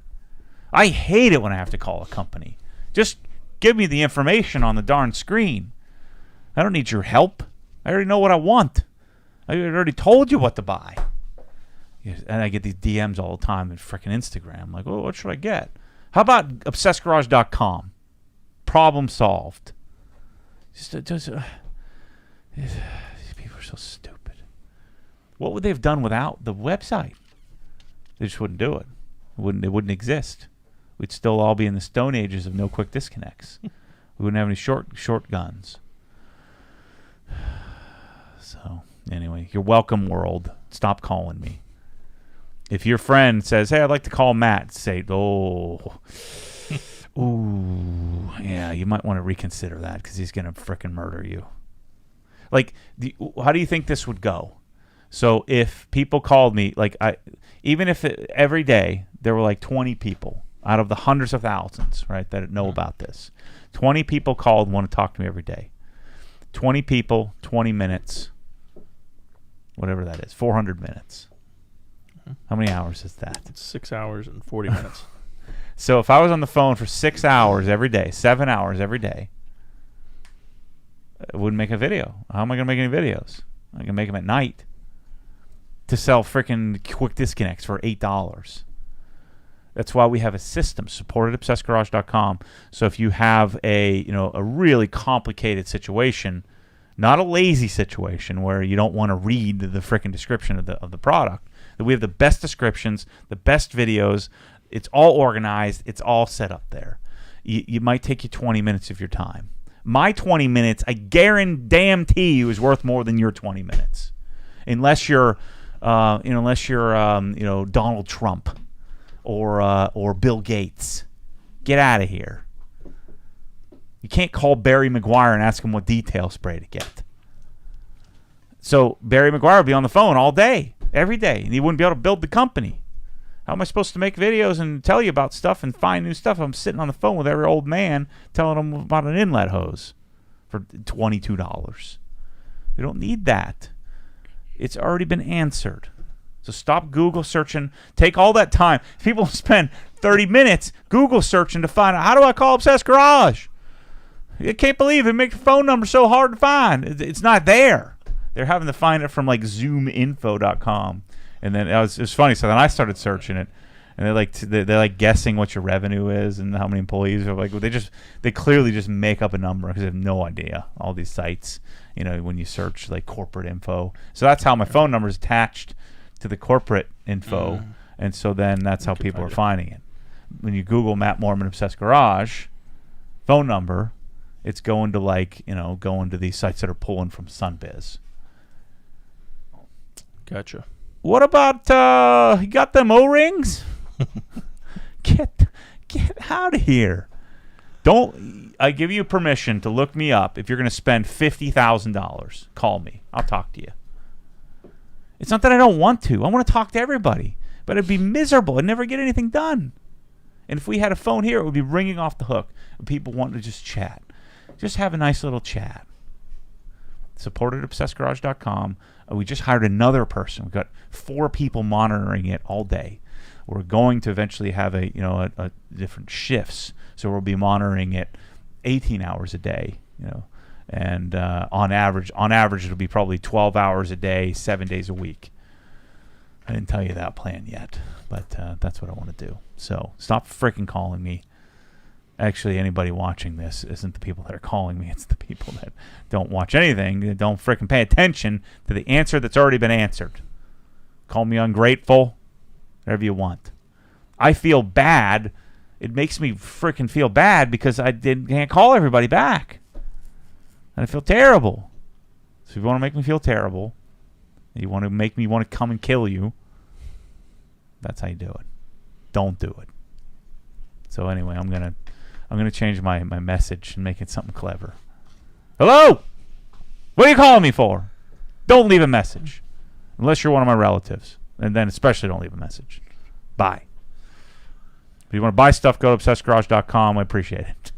I hate it when I have to call a company. Just give me the information on the darn screen. I don't need your help. I already know what I want. I already told you what to buy. And I get these DMs all the time in frickin' Instagram. I'm like, oh, what should I get? How about obsessgarage.com? Problem solved. These people are so stupid. What would they have done without the website? They just wouldn't do it. It wouldn't exist. We'd still all be in the Stone Ages of no quick disconnects. We wouldn't have any short guns. So anyway, you're welcome, world. Stop calling me. If your friend says, "Hey, I'd like to call Matt," say, "Oh." Ooh, yeah, you might want to reconsider that because he's going to frickin' murder you. Like, how do you think this would go? So if people called me, even if every day there were like 20 people out of the hundreds of thousands, right, that know about this. 20 people called and want to talk to me every day. 20 people, 20 minutes, whatever that is, 400 minutes. How many hours is that? It's 6 hours and 40 minutes. So if I was on the phone for 6 hours every day, 7 hours every day, I wouldn't make a video. How am I going to make any videos? I can make them at night to sell freaking quick disconnects for $8. That's why we have a system supported at obsessgarage.com. So if you have a really complicated situation, not a lazy situation where you don't want to read the freaking description of the product, that we have the best descriptions, the best videos. It's all organized. It's all set up there. You might take you 20 minutes of your time. My 20 minutes, I guarantee you, is worth more than your 20 minutes, unless you're, Donald Trump or Bill Gates. Get out of here. You can't call Barry Maguire and ask him what detail spray to get. So Barry Maguire would be on the phone all day, every day, and he wouldn't be able to build the company. How am I supposed to make videos and tell you about stuff and find new stuff? I'm sitting on the phone with every old man telling them about an inlet hose for $22. We don't need that. It's already been answered. So stop Google searching. Take all that time. People spend 30 minutes Google searching to find out, how do I call Obsessed Garage? I can't believe it. Make the phone number so hard to find. It's not there. They're having to find it from like zoominfo.com. And then it was funny. So then I started searching it, and they're like guessing what your revenue is and how many employees are. Like they clearly just make up a number because they have no idea. All these sites, when you search like corporate info. So that's how my phone number is attached to the corporate info, and so then that's how people are finding it. when you Google Matt Mormon Obsessed Garage phone number, it's going to going to these sites that are pulling from Sunbiz. Gotcha. What about you got them O-rings? Get out of here. I give you permission to look me up. If you're going to spend $50,000, call me. I'll talk to you. It's not that I don't want to. I want to talk to everybody. But it'd be miserable. I'd never get anything done. And if we had a phone here, it would be ringing off the hook. People wanting to just chat. Just have a nice little chat. Support at obsessedgarage.com. We just hired another person. We've got 4 people monitoring it all day. We're going to eventually have a different shifts. So we'll be monitoring it 18 hours a day, and on average it'll be probably 12 hours a day, 7 days a week. I didn't tell you that plan yet, but that's what I want to do. So stop freaking calling me. Actually, anybody watching this isn't the people that are calling me. It's the people that don't watch anything, that don't freaking pay attention to the answer that's already been answered. Call me ungrateful, whatever you want. I feel bad. It makes me freaking feel bad because can't call everybody back. And I feel terrible. So if you want to make me feel terrible, you want to make me want to come and kill you, that's how you do it. Don't do it. So anyway, I'm gonna change my message and make it something clever. Hello? What are you calling me for? Don't leave a message. Unless you're one of my relatives. And then especially don't leave a message. Bye. If you want to buy stuff, go to obsessedgarage.com. I appreciate it.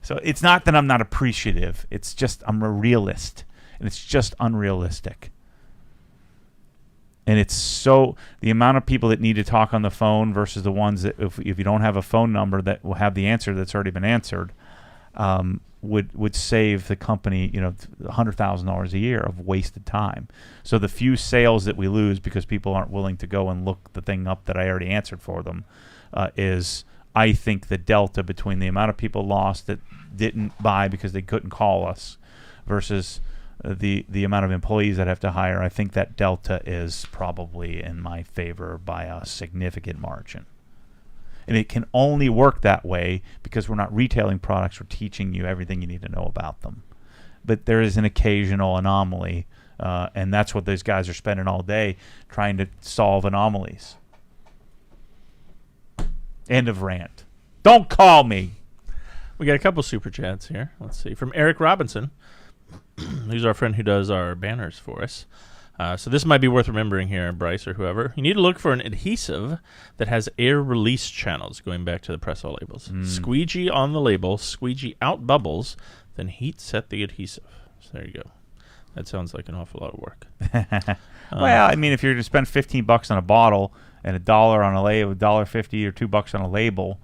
So it's not that I'm not appreciative. It's just I'm a realist. And it's just unrealistic. And it's so the amount of people that need to talk on the phone versus the ones that if you don't have a phone number that will have the answer that's already been answered, would save the company $100,000 a year of wasted time. So the few sales that we lose because people aren't willing to go and look the thing up that I already answered for them is, I think, the delta between the amount of people lost that didn't buy because they couldn't call us versus the amount of employees that have to hire. I think that delta is probably in my favor by a significant margin. And it can only work that way because we're not retailing products. We're teaching you everything you need to know about them. But there is an occasional anomaly, and that's what those guys are spending all day trying to solve anomalies. End of rant. Don't call me. We got a couple super chats here. Let's see. From Eric Robinson, who's our friend who does our banners for us. So this might be worth remembering here, Bryce or whoever. You need to look for an adhesive that has air release channels, going back to the press-all labels. Squeegee on the label, squeegee out bubbles, then heat set the adhesive. So there you go. That sounds like an awful lot of work. Well, I mean, if you're going to spend $15 on a bottle and $1 on a label, $1.50 or $2 on a label,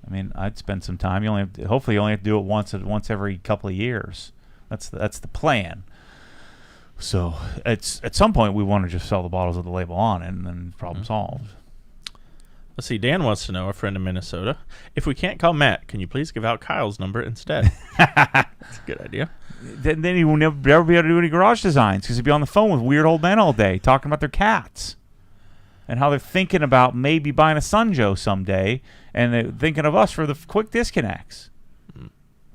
I mean, I'd spend some time. Hopefully you only have to do it once every couple of years. That's the plan. So at some point we want to just sell the bottles with the label on it, and then problem solved. Let's see. Dan wants to know, a friend in Minnesota, if we can't call Matt, can you please give out Kyle's number instead? That's a good idea. Then he will never be able to do any garage designs because he'd be on the phone with weird old men all day talking about their cats and how they're thinking about maybe buying a Sunjo someday, and they're thinking of us for the quick disconnects.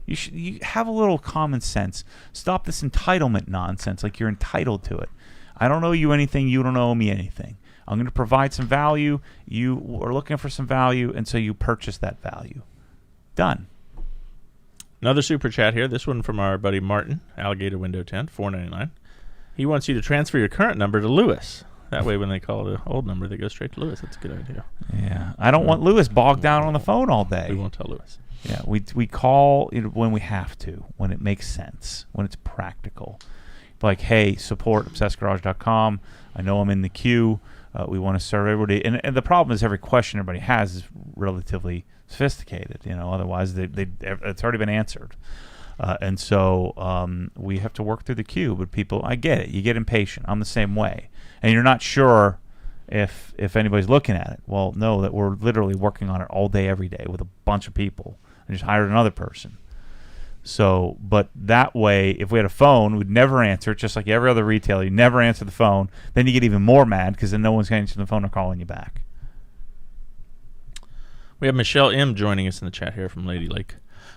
You have a little common sense. Stop this entitlement nonsense like you're entitled to it. I don't owe you anything. You don't owe me anything. I'm going to provide some value. You are looking for some value, and so you purchase that value. Done. Another super chat here. This one from our buddy Martin, Alligator Window Tent, $4.99. He wants you to transfer your current number to Lewis. That way when they call the old number, they go straight to Lewis. That's a good idea. Yeah. I don't want Lewis bogged down on the phone all day. We won't tell Lewis. Yeah, we call when we have to, when it makes sense, when it's practical. Like, hey, support obsessedgarage.com. I know I'm in the queue. We want to serve everybody. And the problem is every question everybody has is relatively sophisticated. Otherwise it's already been answered. And so we have to work through the queue. But people, I get it. You get impatient. I'm the same way. And you're not sure if anybody's looking at it. Well, know that we're literally working on it all day, every day with a bunch of people. And just hired another person. So, but that way, if we had a phone, we'd never answer it, just like every other retailer. You never answer the phone. Then you get even more mad because then no one's answering the phone or calling you back. We have Michelle M. joining us in the chat here from Lady Lake.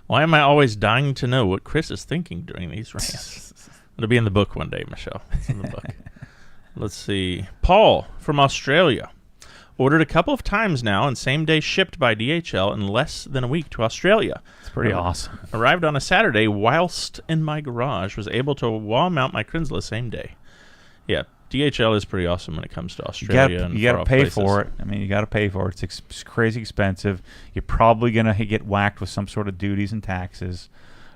Why am I always dying to know what Chris is thinking during these rants? It'll be in the book one day, Michelle. It's in the book. Let's see. Paul from Australia. Ordered a couple of times now and same day shipped by DHL in less than a week to Australia. It's pretty awesome. Arrived on a Saturday whilst in my garage. Was able to wall mount my Crinzla same day. Yeah, DHL is pretty awesome when it comes to Australia. You got to pay for it. I mean, you got to pay for it. It's crazy expensive. You're probably going to get whacked with some sort of duties and taxes.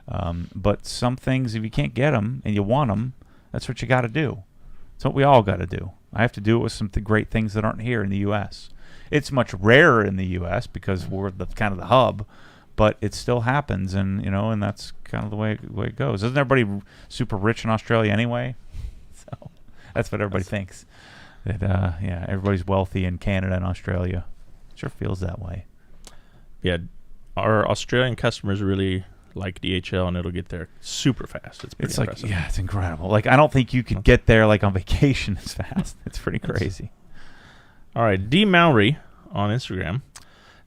But some things, if you can't get them and you want them, that's what you got to do. That's what we all got to do. I have to do it with some great things that aren't here in the U.S. It's much rarer in the U.S. because we're kind of the hub, but it still happens, and and that's kind of the way it goes. Isn't everybody super rich in Australia anyway? So that's what everybody thinks. That everybody's wealthy in Canada and Australia. Sure feels that way. Yeah, our Australian customers really like DHL, and it'll get there super fast. It's pretty impressive. It's incredible. Like, I don't think you could get there like on vacation as fast. It's pretty crazy. All right, D. Mowry on Instagram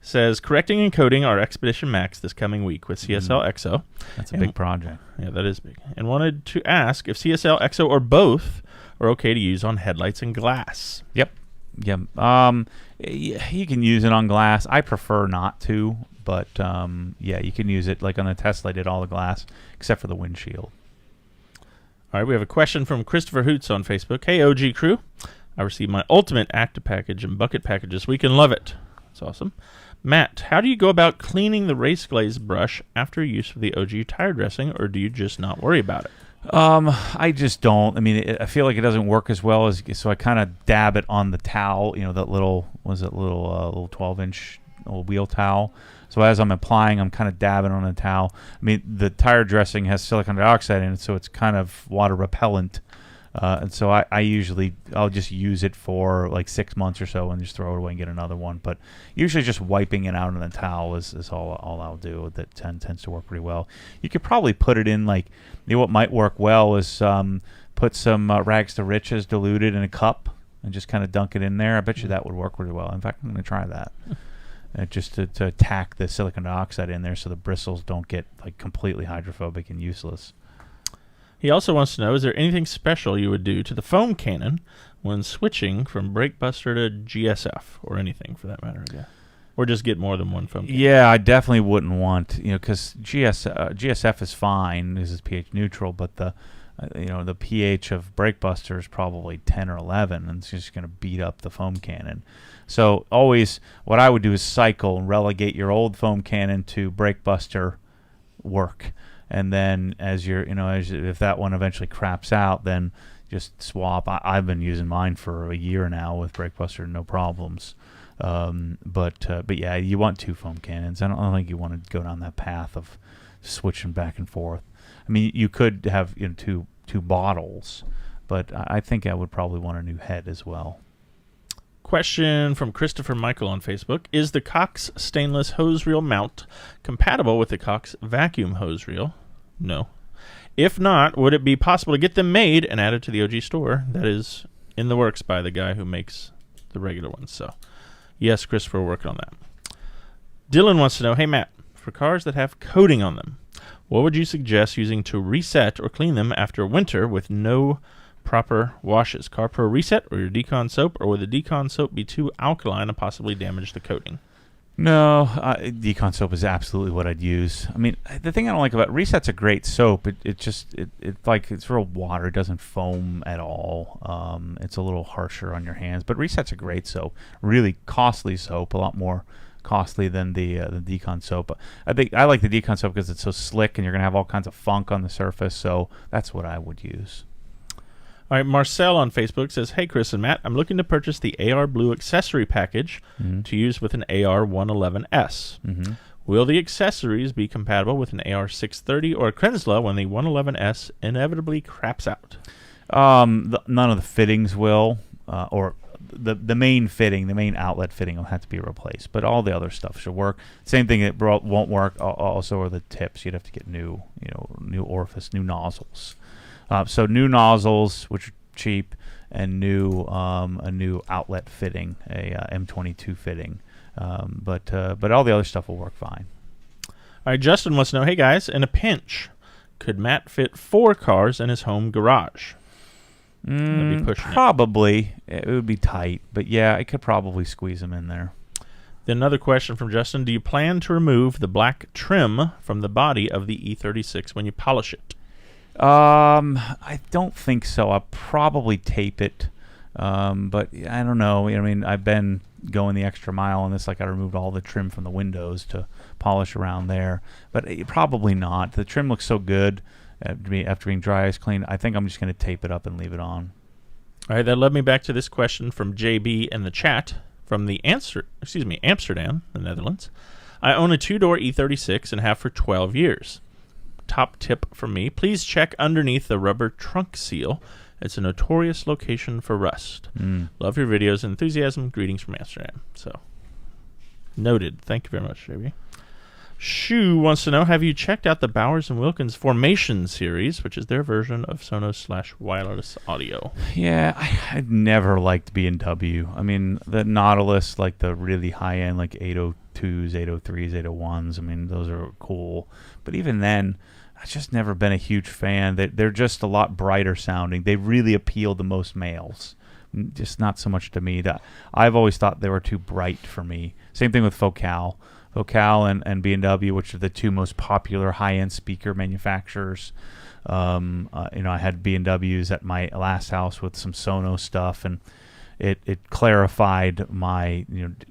says, correcting and coding our Expedition Max this coming week with CSL XO. That's a big project. Yeah, that is big. And wanted to ask if CSL XO or both are okay to use on headlights and glass. Yep. You can use it on glass. I prefer not to. But, you can use it. Like on the Tesla, I did all the glass except for the windshield. All right, we have a question from Christopher Hoots on Facebook. Hey, OG crew. I received my ultimate active package and bucket package this week and love it. That's awesome. Matt, how do you go about cleaning the race glaze brush after use of the OG tire dressing, or do you just not worry about it? I just don't. I mean, I feel like it doesn't work as well as, so I kind of dab it on the towel, that little 12-inch wheel towel. So as I'm applying, I'm kind of dabbing on the towel. I mean, the tire dressing has silicon dioxide in it, so it's kind of water repellent. And so I'll just use it for like 6 months or so and just throw it away and get another one. But usually just wiping it out on the towel is all I'll do. That tends to work pretty well. You could probably put it in what might work well is put some rags to riches diluted in a cup and just kind of dunk it in there. I bet you that would work really well. In fact, I'm going to try that. Just to attack the silicon dioxide in there so the bristles don't get completely hydrophobic and useless. He also wants to know, is there anything special you would do to the foam cannon when switching from BrakeBuster to GSF, or anything for that matter? Yeah. Or just get more than one foam cannon? Yeah, I definitely wouldn't want, because GSF is fine. This is pH neutral, but the pH of BrakeBuster is probably 10 or 11, and it's just going to beat up the foam cannon. So always, what I would do is cycle and relegate your old foam cannon to BrakeBuster work, and then if that one eventually craps out, then just swap. I've been using mine for a year now with BrakeBuster, no problems. But yeah, you want two foam cannons. I don't think you want to go down that path of switching back and forth. I mean, you could have two bottles, but I think I would probably want a new head as well. Question from Christopher Michael on Facebook. Is the Cox stainless hose reel mount compatible with the Cox vacuum hose reel? No. If not, would it be possible to get them made and added to the OG store? That is in the works by the guy who makes the regular ones. So, yes, Christopher, we're working on that. Dylan wants to know, hey, Matt, for cars that have coating on them, what would you suggest using to reset or clean them after winter with no proper washes? CarPro Reset or your Decon soap, or would the Decon soap be too alkaline and possibly damage the coating? No, Decon soap is absolutely what I'd use. I mean, the thing I don't like about Reset's a great soap. It's real water. It doesn't foam at all. It's a little harsher on your hands, but Reset's a great soap. Really costly soap, a lot more costly than the Decon soap. I think I like the Decon soap because it's so slick and you're gonna have all kinds of funk on the surface. So that's what I would use. All right, Marcel on Facebook says, hey, Chris and Matt, I'm looking to purchase the AR Blue accessory package to use with an AR 111S. Mm-hmm. Will the accessories be compatible with an AR 630 or a Crinzla when the 111S inevitably craps out? None of the fittings will, or the main fitting, the main outlet fitting will have to be replaced, but all the other stuff should work. Same thing that won't work also are the tips. You'd have to get new orifice, new nozzles. So new nozzles, which are cheap, and a new outlet fitting, a M22 fitting. But all the other stuff will work fine. All right, Justin wants to know, hey guys, in a pinch, could Matt fit 4 cars in his home garage? That'd be pushing probably. It would be tight, but yeah, I could probably squeeze them in there. Then another question from Justin, do you plan to remove the black trim from the body of the E36 when you polish it? I don't think so. I'll probably tape it, but I don't know. I mean, I've been going the extra mile on this. Like I removed all the trim from the windows to polish around there, but probably not. The trim looks so good after being dry ice cleaned. I think I'm just going to tape it up and leave it on. All right, that led me back to this question from JB in the chat from the Amsterdam, the Netherlands. I own a 2-door E36 and have for 12 years. Top tip from me, please check underneath the rubber trunk seal. It's a notorious location for rust. Love your videos and enthusiasm. Greetings from Amsterdam. So, noted. Thank you very much, JB. Shu wants to know, have you checked out the Bowers & Wilkins Formation series, which is their version of Sonos/wireless audio? Yeah, I've never liked B&W. I mean, the Nautilus, like the really high-end, like 802s, 803s, 801s, I mean, those are cool. But even then, I've just never been a huge fan. They're just a lot brighter sounding. They really appeal to most males. Just not so much to me. I've always thought they were too bright for me. Same thing with Focal. Focal and B&W, which are the 2 most popular high-end speaker manufacturers. I had B&Ws at my last house with some Sonos stuff, and it clarified my,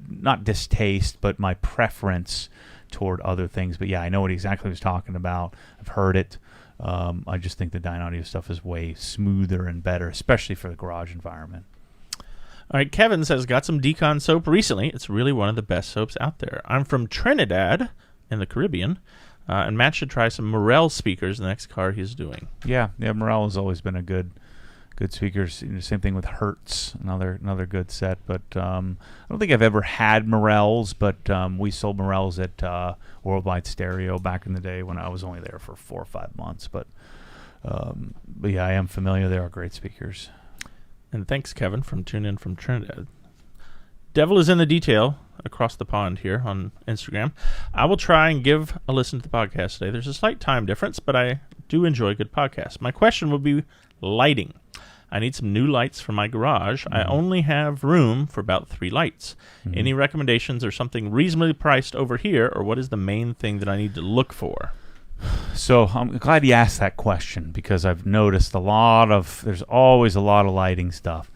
not distaste, but my preference toward other things. But yeah, I know what exactly he was talking about. I've heard it. I just think the Dynaudio stuff is way smoother and better, especially for the garage environment. All right, Kevin says, got some Decon soap recently. It's really one of the best soaps out there. I'm from Trinidad in the Caribbean, and Matt should try some Morel speakers in the next car he's doing. Yeah, Morel has always been a good speakers. Same thing with Hertz, another good set. But I don't think I've ever had Morels, but we sold Morels at Worldwide Stereo back in the day when I was only there for 4 or 5 months. But yeah, I am familiar. They are great speakers. And thanks, Kevin, from tuning in from Trinidad. Devil is in the detail across the pond here on Instagram. I will try and give a listen to the podcast today. There's a slight time difference, but I do enjoy good podcasts. My question will be lighting. I need some new lights for my garage. I only have room for about 3 lights. Any recommendations or something reasonably priced over here, or what is the main thing that I need to look for? So I'm glad you asked that question, because I've noticed there's always a lot of lighting stuff.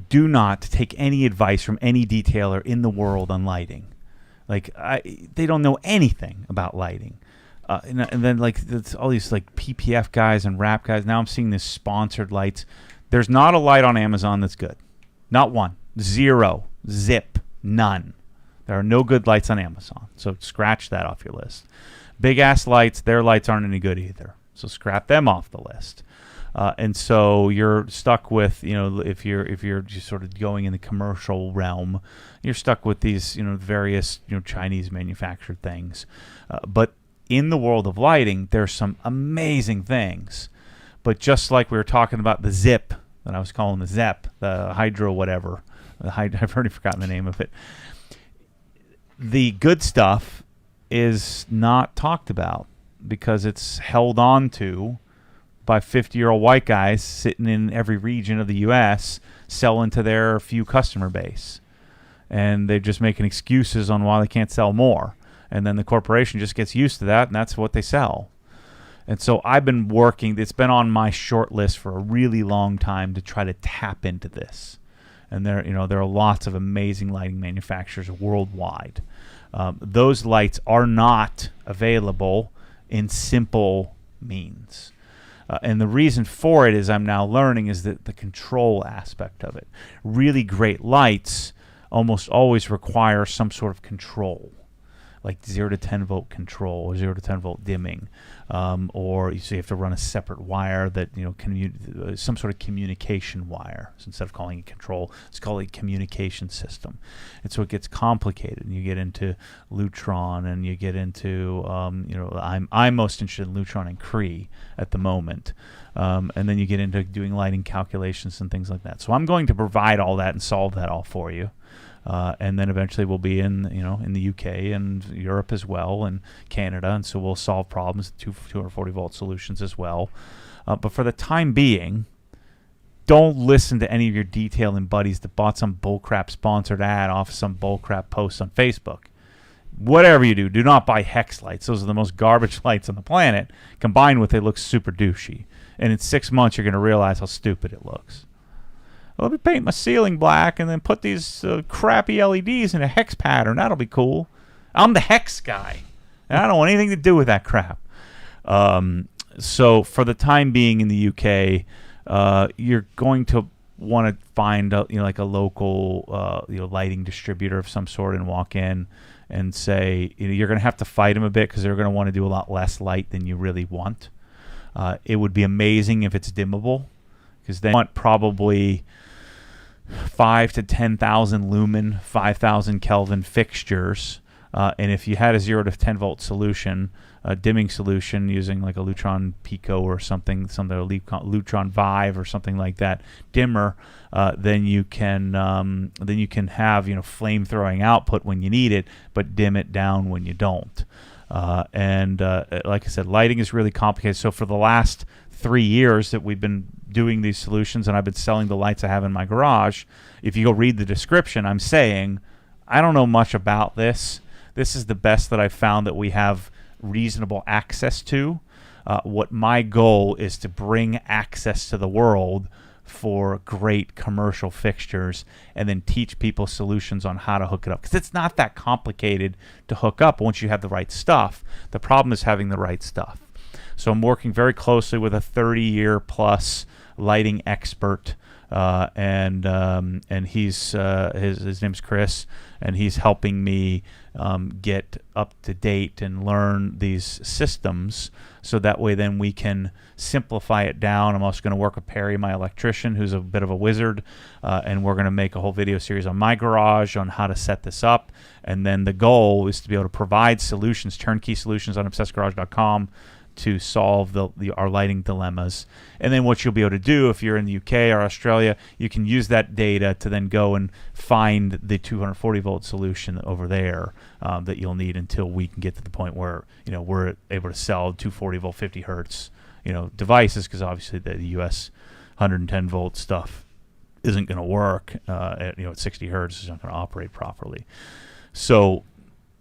Do not take any advice from any detailer in the world on lighting. They don't know anything about lighting. And then it's all these PPF guys and rap guys. Now I'm seeing this sponsored lights. There's not a light on Amazon that's good. Not one. 0. Zip. None. There are no good lights on Amazon. So scratch that off your list. Big ass lights, their lights aren't any good either. So scrap them off the list. And so you're stuck with, if you're just sort of going in the commercial realm, you're stuck with these, various, Chinese manufactured things. But in the world of lighting, there's some amazing things. But just like we were talking about the Zip, that I was calling the Zep, the Hydro whatever, I've already forgotten the name of it. The good stuff is not talked about because it's held on to by 50-year-old white guys sitting in every region of the U.S. selling to their few customer base. And they're just making excuses on why they can't sell more. And then the corporation just gets used to that, and that's what they sell. And so I've been working. It's been on my short list for a really long time to try to tap into this. And there are lots of amazing lighting manufacturers worldwide. Those lights are not available in simple means. And the reason for it is I'm now learning is that the control aspect of it. Really great lights almost always require some sort of control, like 0 to 10 volt control or 0 to 10 volt dimming, or you have to run a separate wire that some sort of communication wire. So instead of calling it control, it's called a communication system. And so it gets complicated, and you get into Lutron, and you get into I'm most interested in Lutron and Cree at the moment, and then you get into doing lighting calculations and things like that. So I'm going to provide all that and solve that all for you. And then eventually we'll be in the UK and Europe as well, and Canada, and so we'll solve problems with 240 volt solutions as well. But for the time being, don't listen to any of your detailing buddies that bought some bullcrap sponsored ad off some bullcrap post on Facebook. Whatever you do not buy hex lights. Those are the most garbage lights on the planet. Combined with it looks super douchey. And in 6 months, you're going to realize how stupid it looks. Let me paint my ceiling black and then put these crappy LEDs in a hex pattern. That'll be cool. I'm the hex guy. And I don't want anything to do with that crap. So for the time being in the UK, you're going to want to find like a local lighting distributor of some sort and walk in and say, you're going to have to fight them a bit because they're going to want to do a lot less light than you really want. It would be amazing if it's dimmable, because they want probably 5 to 10,000 lumen, 5,000 Kelvin fixtures. And if you had a 0 to 10 volt solution, a dimming solution using like a Lutron Pico or something a Lutron Vive or something like that, dimmer, then you can have flame throwing output when you need it, but dim it down when you don't. And like I said, lighting is really complicated. So for the last 3 years that we've been doing these solutions, and I've been selling the lights I have in my garage, if you go read the description, I'm saying I don't know much about this. This is the best that I've found that we have reasonable access to. What my goal is to bring access to the world for great commercial fixtures, and then teach people solutions on how to hook it up, because it's not that complicated to hook up once you have the right stuff. The problem is having the right stuff. So I'm working very closely with a 30-year plus lighting expert, and he's his name's Chris, and he's helping me get up to date and learn these systems, so that way then we can simplify it down. I'm also going to work with Perry, my electrician, who's a bit of a wizard, and we're going to make a whole video series on my garage on how to set this up. And then the goal is to be able to provide solutions, turnkey solutions on obsessedgarage.com, to solve our lighting dilemmas. And then what you'll be able to do if you're in the UK or Australia, you can use that data to then go and find the 240 volt solution over there that you'll need until we can get to the point where we're able to sell 240 volt 50 hertz devices, because obviously the US 110 volt stuff isn't going to work at 60 hertz. It's not going to operate properly. So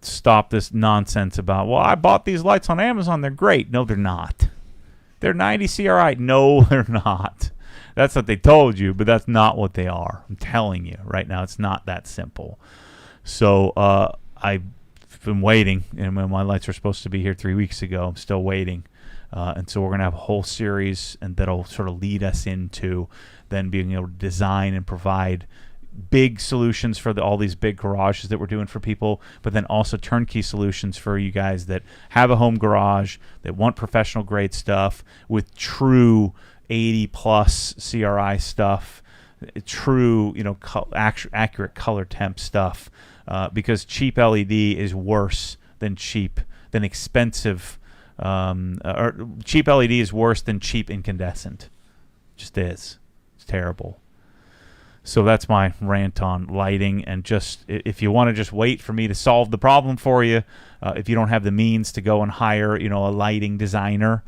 stop this nonsense about, well, I bought these lights on Amazon, they're great. No, they're not. They're 90 CRI. No, they're not. That's what they told you, but that's not what they are. I'm telling you right now, it's not that simple. So I've been waiting, and my lights were supposed to be here 3 weeks ago. I'm still waiting. And so we're going to have a whole series, and that'll sort of lead us into then being able to design and provide big solutions for all these big garages that we're doing for people, but then also turnkey solutions for you guys that have a home garage, that want professional grade stuff with true 80 plus CRI stuff, true accurate color temp stuff, because cheap LED is worse than expensive, or cheap LED is worse than cheap incandescent. Just is. It's terrible. So that's my rant on lighting. And just if you want to just wait for me to solve the problem for you, if you don't have the means to go and hire a lighting designer,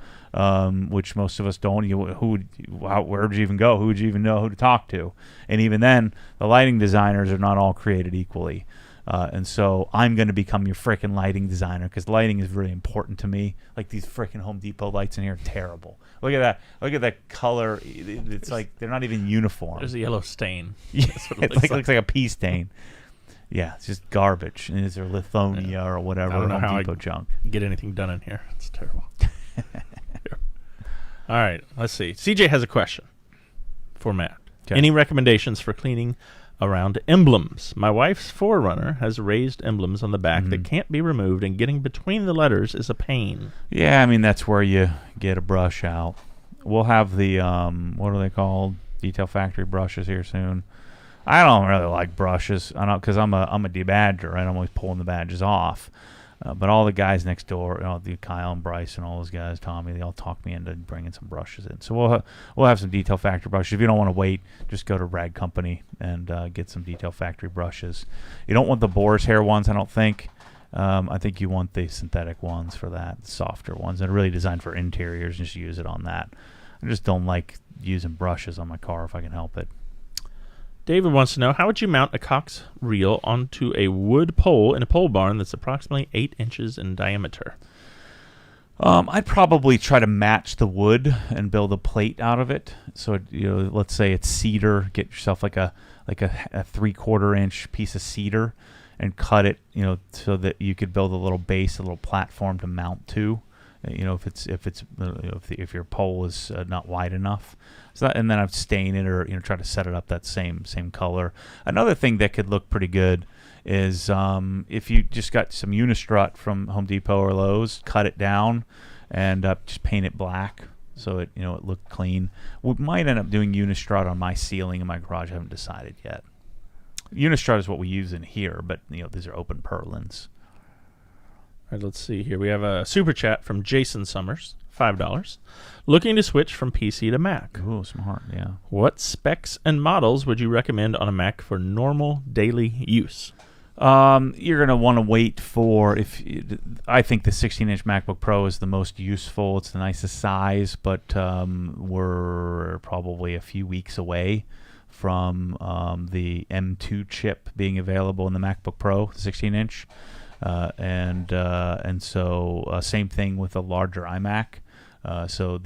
which most of us don't, where would you even go? Who would you even know who to talk to? And even then, the lighting designers are not all created equally. And so I'm going to become your frickin' lighting designer, because lighting is really important to me. Like these frickin' Home Depot lights in here are terrible. Look at that. Look at that color. It's like they're not even uniform. There's a yellow stain. Yeah, it looks like a pea stain. Yeah, it's just garbage. And is there Lithonia or whatever Home Depot junk? Get anything done in here. It's terrible. All right, let's see. CJ has a question for Matt. Okay. Any recommendations for cleaning around emblems? My wife's Forerunner has raised emblems on the back that can't be removed, and getting between the letters is a pain. Yeah, I mean, that's where you get a brush out. We'll have the, what are they called? Detail Factory brushes here soon. I don't really like brushes. I don't, because I'm a debadger, right? I'm always pulling the badges off. But all the guys next door, the Kyle and Bryce and all those guys, Tommy, they all talk me into bringing some brushes in. So we'll have some Detail Factory brushes. If you don't want to wait, just go to Rag Company and get some Detail Factory brushes. You don't want the boar's hair ones, I don't think. I think you want the synthetic ones for that, softer ones that are really designed for interiors. Just use it on that. I just don't like using brushes on my car if I can help it. David wants to know, how would you mount a Cox reel onto a wood pole in a pole barn that's approximately 8 inches in diameter? I'd probably try to match the wood and build a plate out of it. So let's say it's cedar. Get yourself like a 3/4 inch piece of cedar and cut it, so that you could build a little base, a little platform to mount to. If your pole is not wide enough, and then I'd stain it or try to set it up that same color. Another thing that could look pretty good is if you just got some Unistrut from Home Depot or Lowe's, cut it down and just paint it black so it looked clean. We might end up doing Unistrut on my ceiling in my garage. I haven't decided yet. Unistrut is what we use in here, but these are open purlins. All right, let's see here. We have a super chat from Jason Summers, $5. Looking to switch from PC to Mac. Ooh, smart, yeah. What specs and models would you recommend on a Mac for normal daily use? You're going to want to wait for, I think the 16-inch MacBook Pro is the most useful. It's the nicest size, but we're probably a few weeks away from the M2 chip being available in the MacBook Pro, 16-inch. And so same thing with a larger iMac. So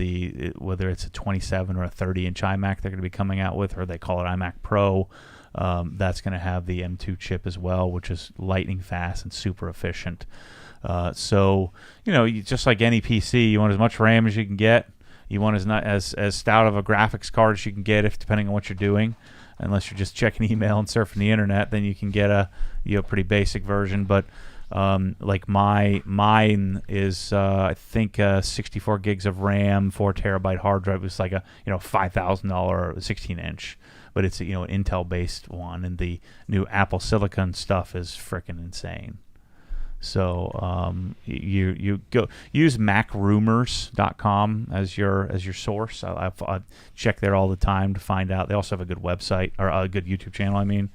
whether it's a 27 or a 30-inch iMac they're going to be coming out with, or they call it iMac Pro, that's going to have the M2 chip as well, which is lightning fast and super efficient. So you just like any PC, you want as much RAM as you can get. You want as stout of a graphics card as you can get, depending on what you're doing. Unless you're just checking email and surfing the internet, then you can get a pretty basic version. But like mine is I think 64 gigs of RAM, 4 terabyte hard drive. It's like a $5,000 16-inch, but it's an Intel based one, and the new Apple Silicon stuff is freaking insane. So you go use MacRumors.com as your source. I check there all the time to find out. They also have a good website, or a good YouTube channel. I mean.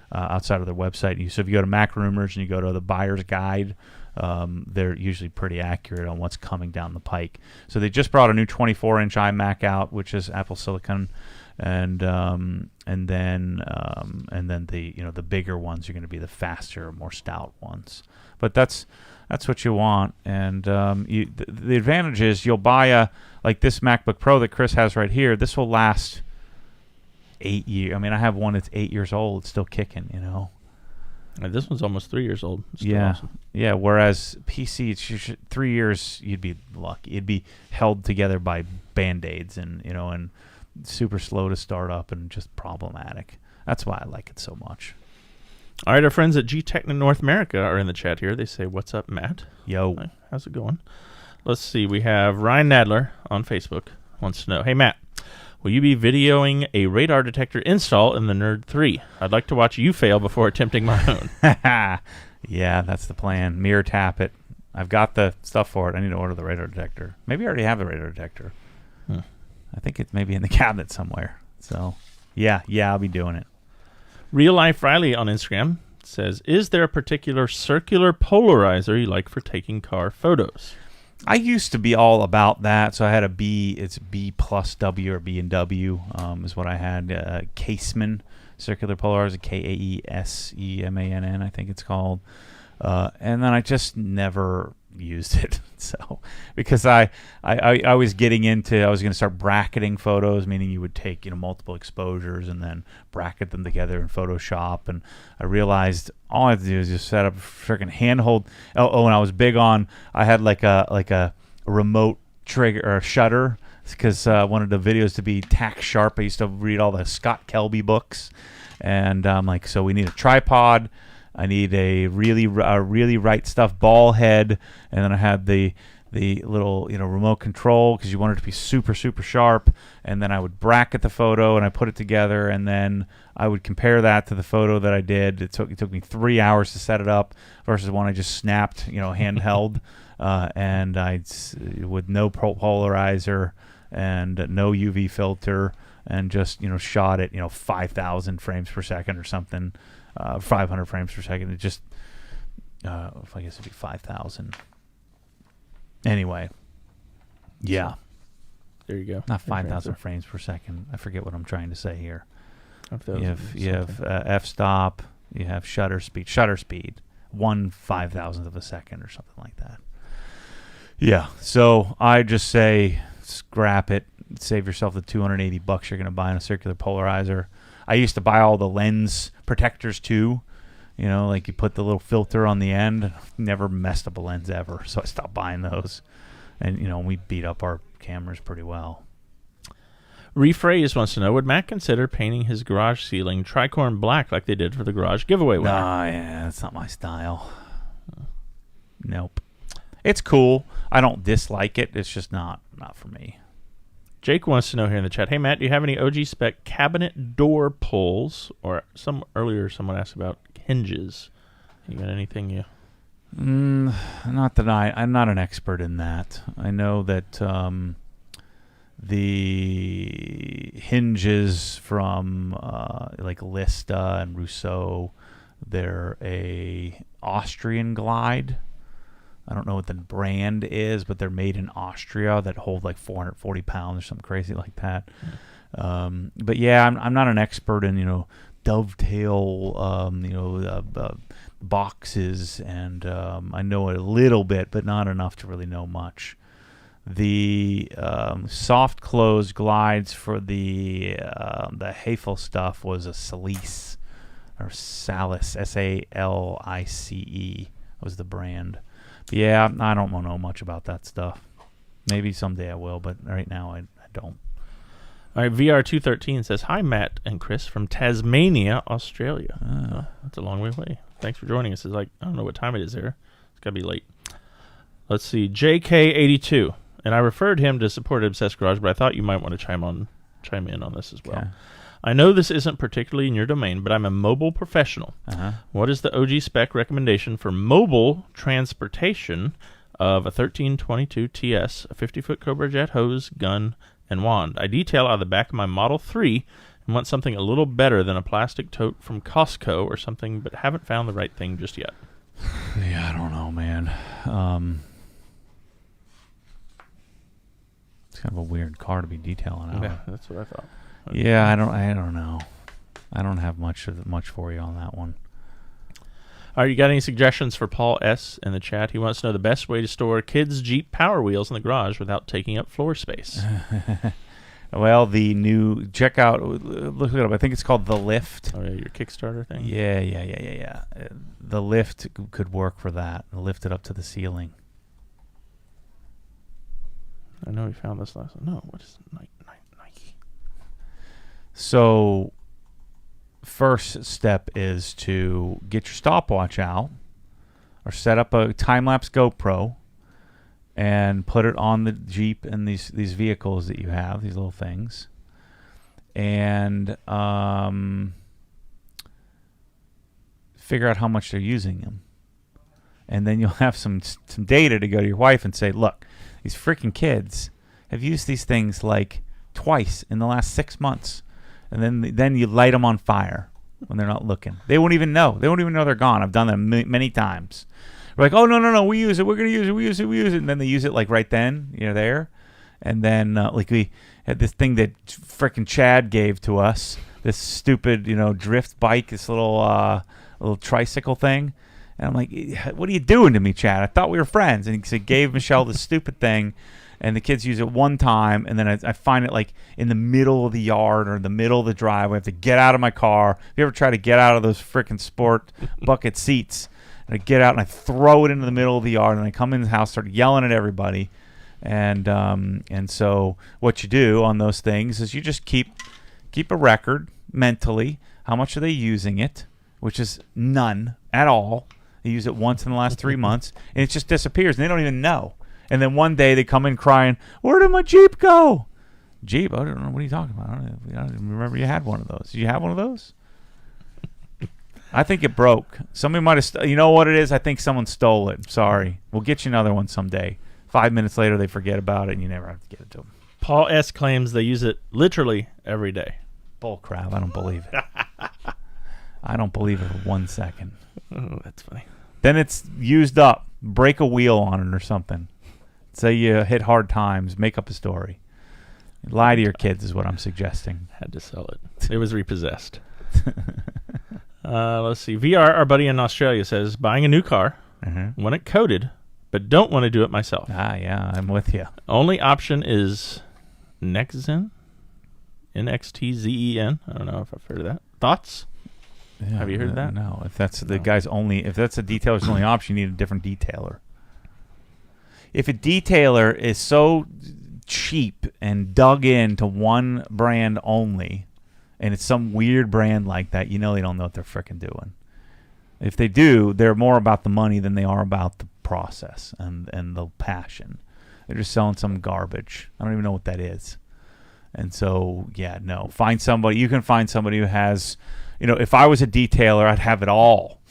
Outside of their website. So if you go to Mac Rumors and you go to the buyer's guide, they're usually pretty accurate on what's coming down the pike. So they just brought a new 24-inch iMac out, which is Apple Silicon, and then the bigger ones are going to be the faster, more stout ones. But that's what you want. And the advantage is you'll buy like this MacBook Pro that Chris has right here. This will last 8 years. I mean, I have one that's 8 years old, still kicking. This one's almost 3 years old. It's still yeah, awesome. Yeah. Whereas PC, 3 years, you'd be lucky. It'd be held together by Band-Aids, and super slow to start up and just problematic. That's why I like it so much. All right, our friends at G-Techno North America are in the chat here. They say, "What's up, Matt? Yo, hi, how's it going?" Let's see. We have Ryan Nadler on Facebook wants to know, "Hey Matt, will you be videoing a radar detector install in the Nerd 3? I'd like to watch you fail before attempting my own." Yeah, that's the plan. Mirror tap it. I've got the stuff for it. I need to order the radar detector. Maybe I already have the radar detector. I think it may be in the cabinet somewhere. So, yeah, I'll be doing it. Real Life Riley on Instagram says, "Is there a particular circular polarizer you like for taking car photos?" I used to be all about that, so I had a B. It's B plus W or B and W is what I had. Caseman circular polarizer, Kaesemann, I think it's called. And then I just never used it. So because I was getting into, I was going to start bracketing photos, meaning you would take multiple exposures and then bracket them together in Photoshop. And I realized all I have to do is just set up a freaking handhold. Oh, and I was big on, I had like a remote trigger or shutter because I wanted the videos to be tack sharp. I used to read all the Scott Kelby books, and I'm like, so we need a tripod. I need a really right stuff ball head, and then I had the the little remote control because you want it to be super super sharp, and then I would bracket the photo and I put it together, and then I would compare that to the photo that I did. It took me 3 hours to set it up versus one I just snapped handheld, and with no polarizer and no UV filter, and just shot it 5,000 frames per second or something, 500 frames per second. It just I guess it'd be 5,000. Anyway, yeah. There you go. Not 5,000 frames per second. I forget what I'm trying to say here. You have f-stop. You have shutter speed. 1/5,000th of a second or something like that. Yeah. So I just say scrap it. Save yourself the $280 you're going to buy on a circular polarizer. I used to buy all the lens protectors too. Like you put the little filter on the end. Never messed up a lens ever, so I stopped buying those. And we beat up our cameras pretty well. Rephrase wants to know, would Matt consider painting his garage ceiling tricorn black like they did for the garage giveaway winner? Nah, yeah, that's not my style. Nope. It's cool. I don't dislike it. It's just not for me. Jake wants to know here in the chat, hey Matt, do you have any OG spec cabinet door pulls? Or earlier someone asked about hinges. You got anything you... Not that I'm not an expert in that. I know that the hinges from like Lista and Rousseau, they're a Austrian glide. I don't know what the brand is, but they're made in Austria that hold like 440 pounds or something crazy like that. But yeah, I'm not an expert in dovetail boxes, and I know a little bit, but not enough to really know much. The soft close glides for the Hafel stuff was a Salice or Salice, Salice was the brand. But yeah, I don't know much about that stuff. Maybe someday I will, but right now I don't. All right, VR213 says, hi, Matt and Chris from Tasmania, Australia. That's a long way away. Thanks for joining us. It's like, I don't know what time it is there. It's got to be late. Let's see, JK82. And I referred him to Support Obsessed Garage, but I thought you might want to chime in on this as well. Okay. I know this isn't particularly in your domain, but I'm a mobile professional. What is the OG spec recommendation for mobile transportation of a 1322 TS, a 50-foot Cobra Jet hose, gun, and wand? I detail out of the back of my Model 3 and want something a little better than a plastic tote from Costco or something, but haven't found the right thing just yet. Yeah, I don't know, man. It's kind of a weird car to be detailing out. Yeah, that's what I thought. Yeah, I don't know. I don't have much for you on that one. All right, you got any suggestions for Paul S. in the chat? He wants to know the best way to store kids' Jeep Power Wheels in the garage without taking up floor space. Well, check out, look it up. I think it's called The Lift. Oh, yeah, your Kickstarter thing? Yeah. The Lift could work for that. Lift it up to the ceiling. I know we found this last one. No, what is Nike? So, first step is to get your stopwatch out or set up a time-lapse GoPro and put it on the Jeep and these vehicles that you have, these little things. And figure out how much they're using them. And then you'll have some data to go to your wife and say, look, these freaking kids have used these things like twice in the last 6 months. And then you light them on fire when they're not looking. They won't even know. They won't even know they're gone. I've done that many times. We're like, oh, no, we use it. We're going to use it. We use it. And then they use it like right then, there. And then like we had this thing that frickin' Chad gave to us, this stupid, drift bike, this little tricycle thing. And I'm like, what are you doing to me, Chad? I thought we were friends. And he gave Michelle this stupid thing. And the kids use it one time, and then I find it like in the middle of the yard or in the middle of the driveway. I have to get out of my car. If you ever try to get out of those freaking sport bucket seats, and I get out and I throw it into the middle of the yard, and I come in the house, start yelling at everybody. And so what you do on those things is you just keep a record mentally. How much are they using it? Which is none at all. They use it once in the last 3 months, and it just disappears, and they don't even know. And then one day they come in crying, "Where did my Jeep go?" Jeep? I don't know. What are you talking about? I don't even remember you had one of those. Did you have one of those? I think it broke. Somebody might have. You know what it is? I think someone stole it. Sorry. We'll get you another one someday. 5 minutes later, they forget about it, and you never have to get it to them. Paul S. claims they use it literally every day. Bull crap. I don't believe it. I don't believe it for 1 second. Oh, that's funny. Then it's used up. Break a wheel on it or something. Say you hit hard times. Make up a story. Lie to your kids is what I'm suggesting. Had to sell it. It was repossessed. Let's see. VR, our buddy in Australia, says, buying a new car, want it coated, but don't want to do it myself. Yeah, I'm with you. Only option is Nexzen, NXTZEN. I don't know if I've heard of that. Thoughts? Yeah, have you heard of that? No. If that's the guy's only, if that's a detailer's only option, you need a different detailer. If a detailer is so cheap and dug into one brand only, and it's some weird brand like that, you know they don't know what they're frickin' doing. If they do, they're more about the money than they are about the process and the passion. They're just selling some garbage. I don't even know what that is. And so, yeah, no. Find somebody. You can find somebody who has, if I was a detailer, I'd have it all,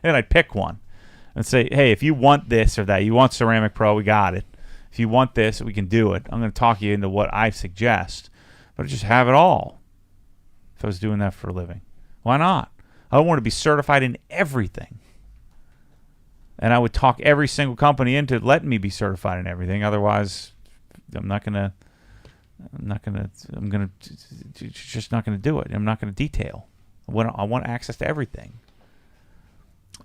and I'd pick one and say, hey, if you want this or that, you want Ceramic Pro, we got it. If you want this, we can do it. I'm going to talk you into what I suggest, but just have it all. If I was doing that for a living, why not? I don't want to be certified in everything. And I would talk every single company into letting me be certified in everything. Otherwise, I'm just not gonna do it. I'm not gonna detail. I want access to everything.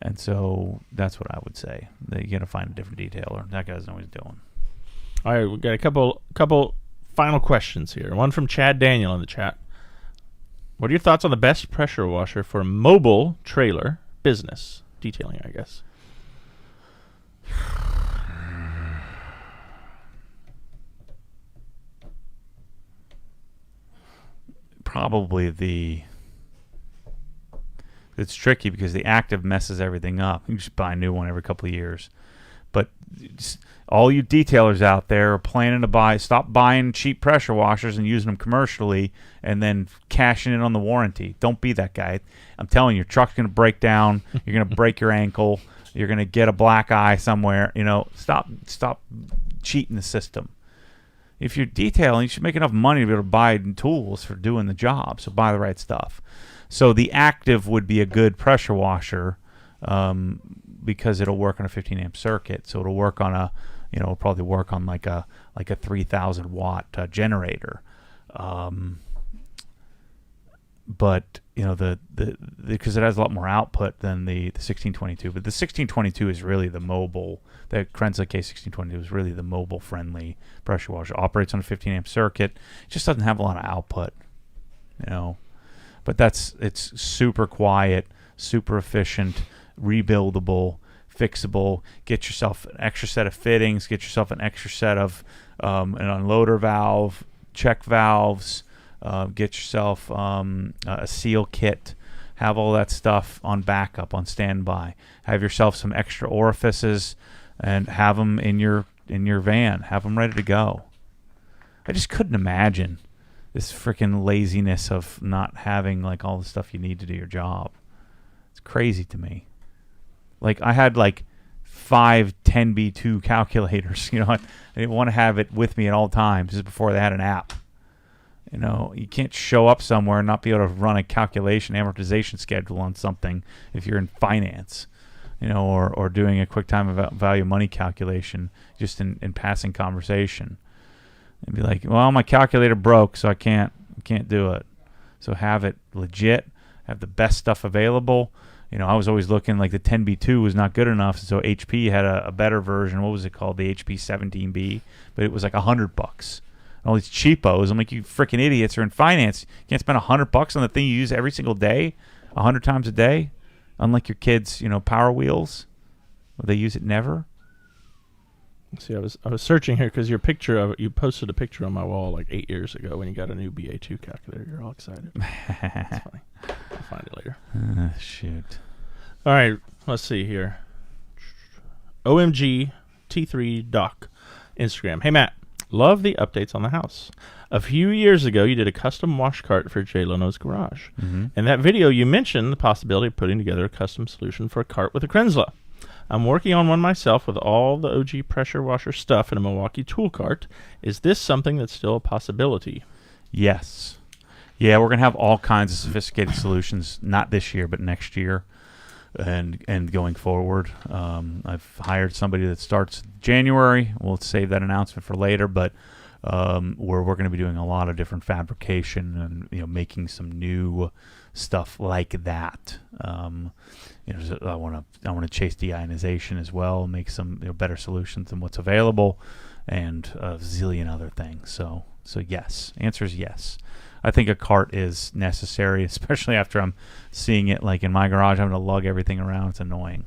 And so that's what I would say. That you gotta find a different detailer. That guy doesn't know what he's doing. All right, we've got a couple final questions here. One from Chad Daniel in the chat. What are your thoughts on the best pressure washer for mobile trailer business detailing, I guess? Probably it's tricky because the active messes everything up. You just buy a new one every couple of years. But all you detailers out there are planning to stop buying cheap pressure washers and using them commercially and then cashing in on the warranty. Don't be that guy. I'm telling you, your truck's going to break down. You're going to break your ankle. You're going to get a black eye somewhere. Stop cheating the system. If you're detailing, you should make enough money to be able to buy tools for doing the job. So buy the right stuff. So the active would be a good pressure washer because it'll work on a 15 amp circuit. So it'll work on it'll probably work on like a 3,000 watt generator. But because it has a lot more output than the 1622. But the 1622 is really the mobile. The Krenza K1622 is really the mobile friendly pressure washer. Operates on a 15 amp circuit. It just doesn't have a lot of output. But it's super quiet, super efficient, rebuildable, fixable. Get yourself an extra set of fittings. Get yourself an extra set of an unloader valve, check valves. Get yourself a seal kit. Have all that stuff on backup, on standby. Have yourself some extra orifices, and have them in your van. Have them ready to go. I just couldn't imagine this freaking laziness of not having like all the stuff you need to do your job. It's crazy to me. Like I had like 5 10B2 calculators. I didn't want to have it with me at all times. This is before they had an app. You can't show up somewhere and not be able to run a calculation amortization schedule on something if you're in finance, or doing a quick time value money calculation just in passing conversation. And be like, well, my calculator broke, so I can't do it. So have it legit, have the best stuff available. I was always looking like the 10B2 was not good enough, so HP had a better version. What was it called? The HP 17B, but it was like $100. All these cheapos. I'm like, you freaking idiots are in finance. You can't spend $100 on the thing you use every single day, 100 times a day. Unlike your kids, Power Wheels, where they use it never. See, I was searching here because your picture of it, you posted a picture on my wall like 8 years ago when you got a new BA2 calculator. You're all excited. That's funny. I'll find it later. Shoot. All right, let's see here. OMG T3 Doc, Instagram. Hey, Matt. Love the updates on the house. A few years ago, you did a custom wash cart for Jay Leno's garage. Mm-hmm. In that video, you mentioned the possibility of putting together a custom solution for a cart with a Krensla. I'm working on one myself with all the OG pressure washer stuff in a Milwaukee tool cart. Is this something that's still a possibility? Yes. Yeah, we're going to have all kinds of sophisticated solutions, not this year, but next year and going forward. I've hired somebody that starts January. We'll save that announcement for later, but where we're going to be doing a lot of different fabrication and making some new stuff like that. I want to chase deionization as well, make some better solutions than what's available, and a zillion other things. So yes, answer is yes. I think a cart is necessary, especially after I'm seeing it like in my garage, having to lug everything around. It's annoying.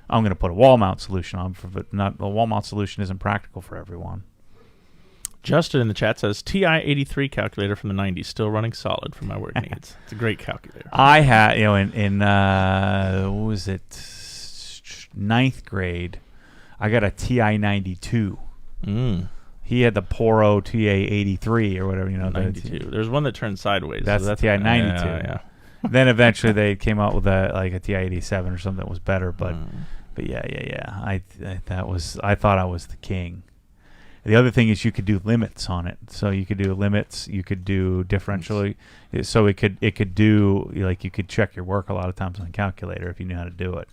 I'm going to put a wall mount solution on, but not a wall mount solution isn't practical for everyone. Justin in the chat says TI-83 calculator from the 90s, still running solid for my work needs. It's a great calculator. I had, in what was it, ninth grade, I got a TI-92. He had the Poro TA-83 or whatever, 92. There's one that turns sideways. That's the TI-92. Yeah. Then eventually they came out with a TI-87 or something that was better, but yeah. I thought I was the king. The other thing is you could do limits on it. So you could do limits, you could do differentially. So it could do, you could check your work a lot of times on a calculator if you knew how to do it.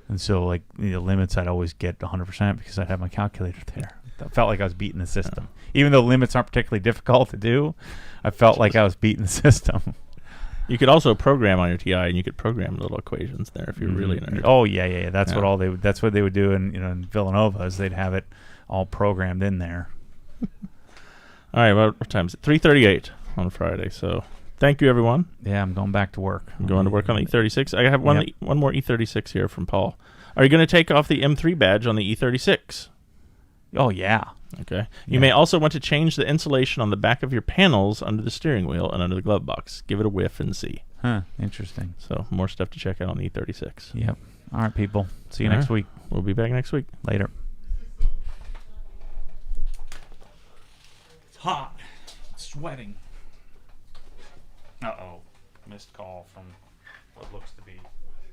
And so limits I'd always get 100% because I'd have my calculator there. I felt like I was beating the system. Even though limits aren't particularly difficult to do, I felt like I was beating the system. You could also program on your TI, and you could program little equations there if you're really nerd. Oh yeah. That's what they would do in Villanova is they'd have it all programmed in there. All right, what time is it? 3:38 on Friday. So thank you, everyone. Yeah, I'm going back to work. I'm going to work on the E36. I have one more E36 here from Paul. Are you going to take off the M3 badge on the E36? Oh, yeah. Okay. You may also want to change the insulation on the back of your panels under the steering wheel and under the glove box. Give it a whiff and see. Huh, interesting. So more stuff to check out on the E36. Yep. All right, people. See you next week. We'll be back next week. Later. It's hot. It's sweating. Uh-oh. Missed call from what looks to be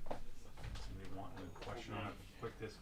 somebody wanting a question on it. Quick this.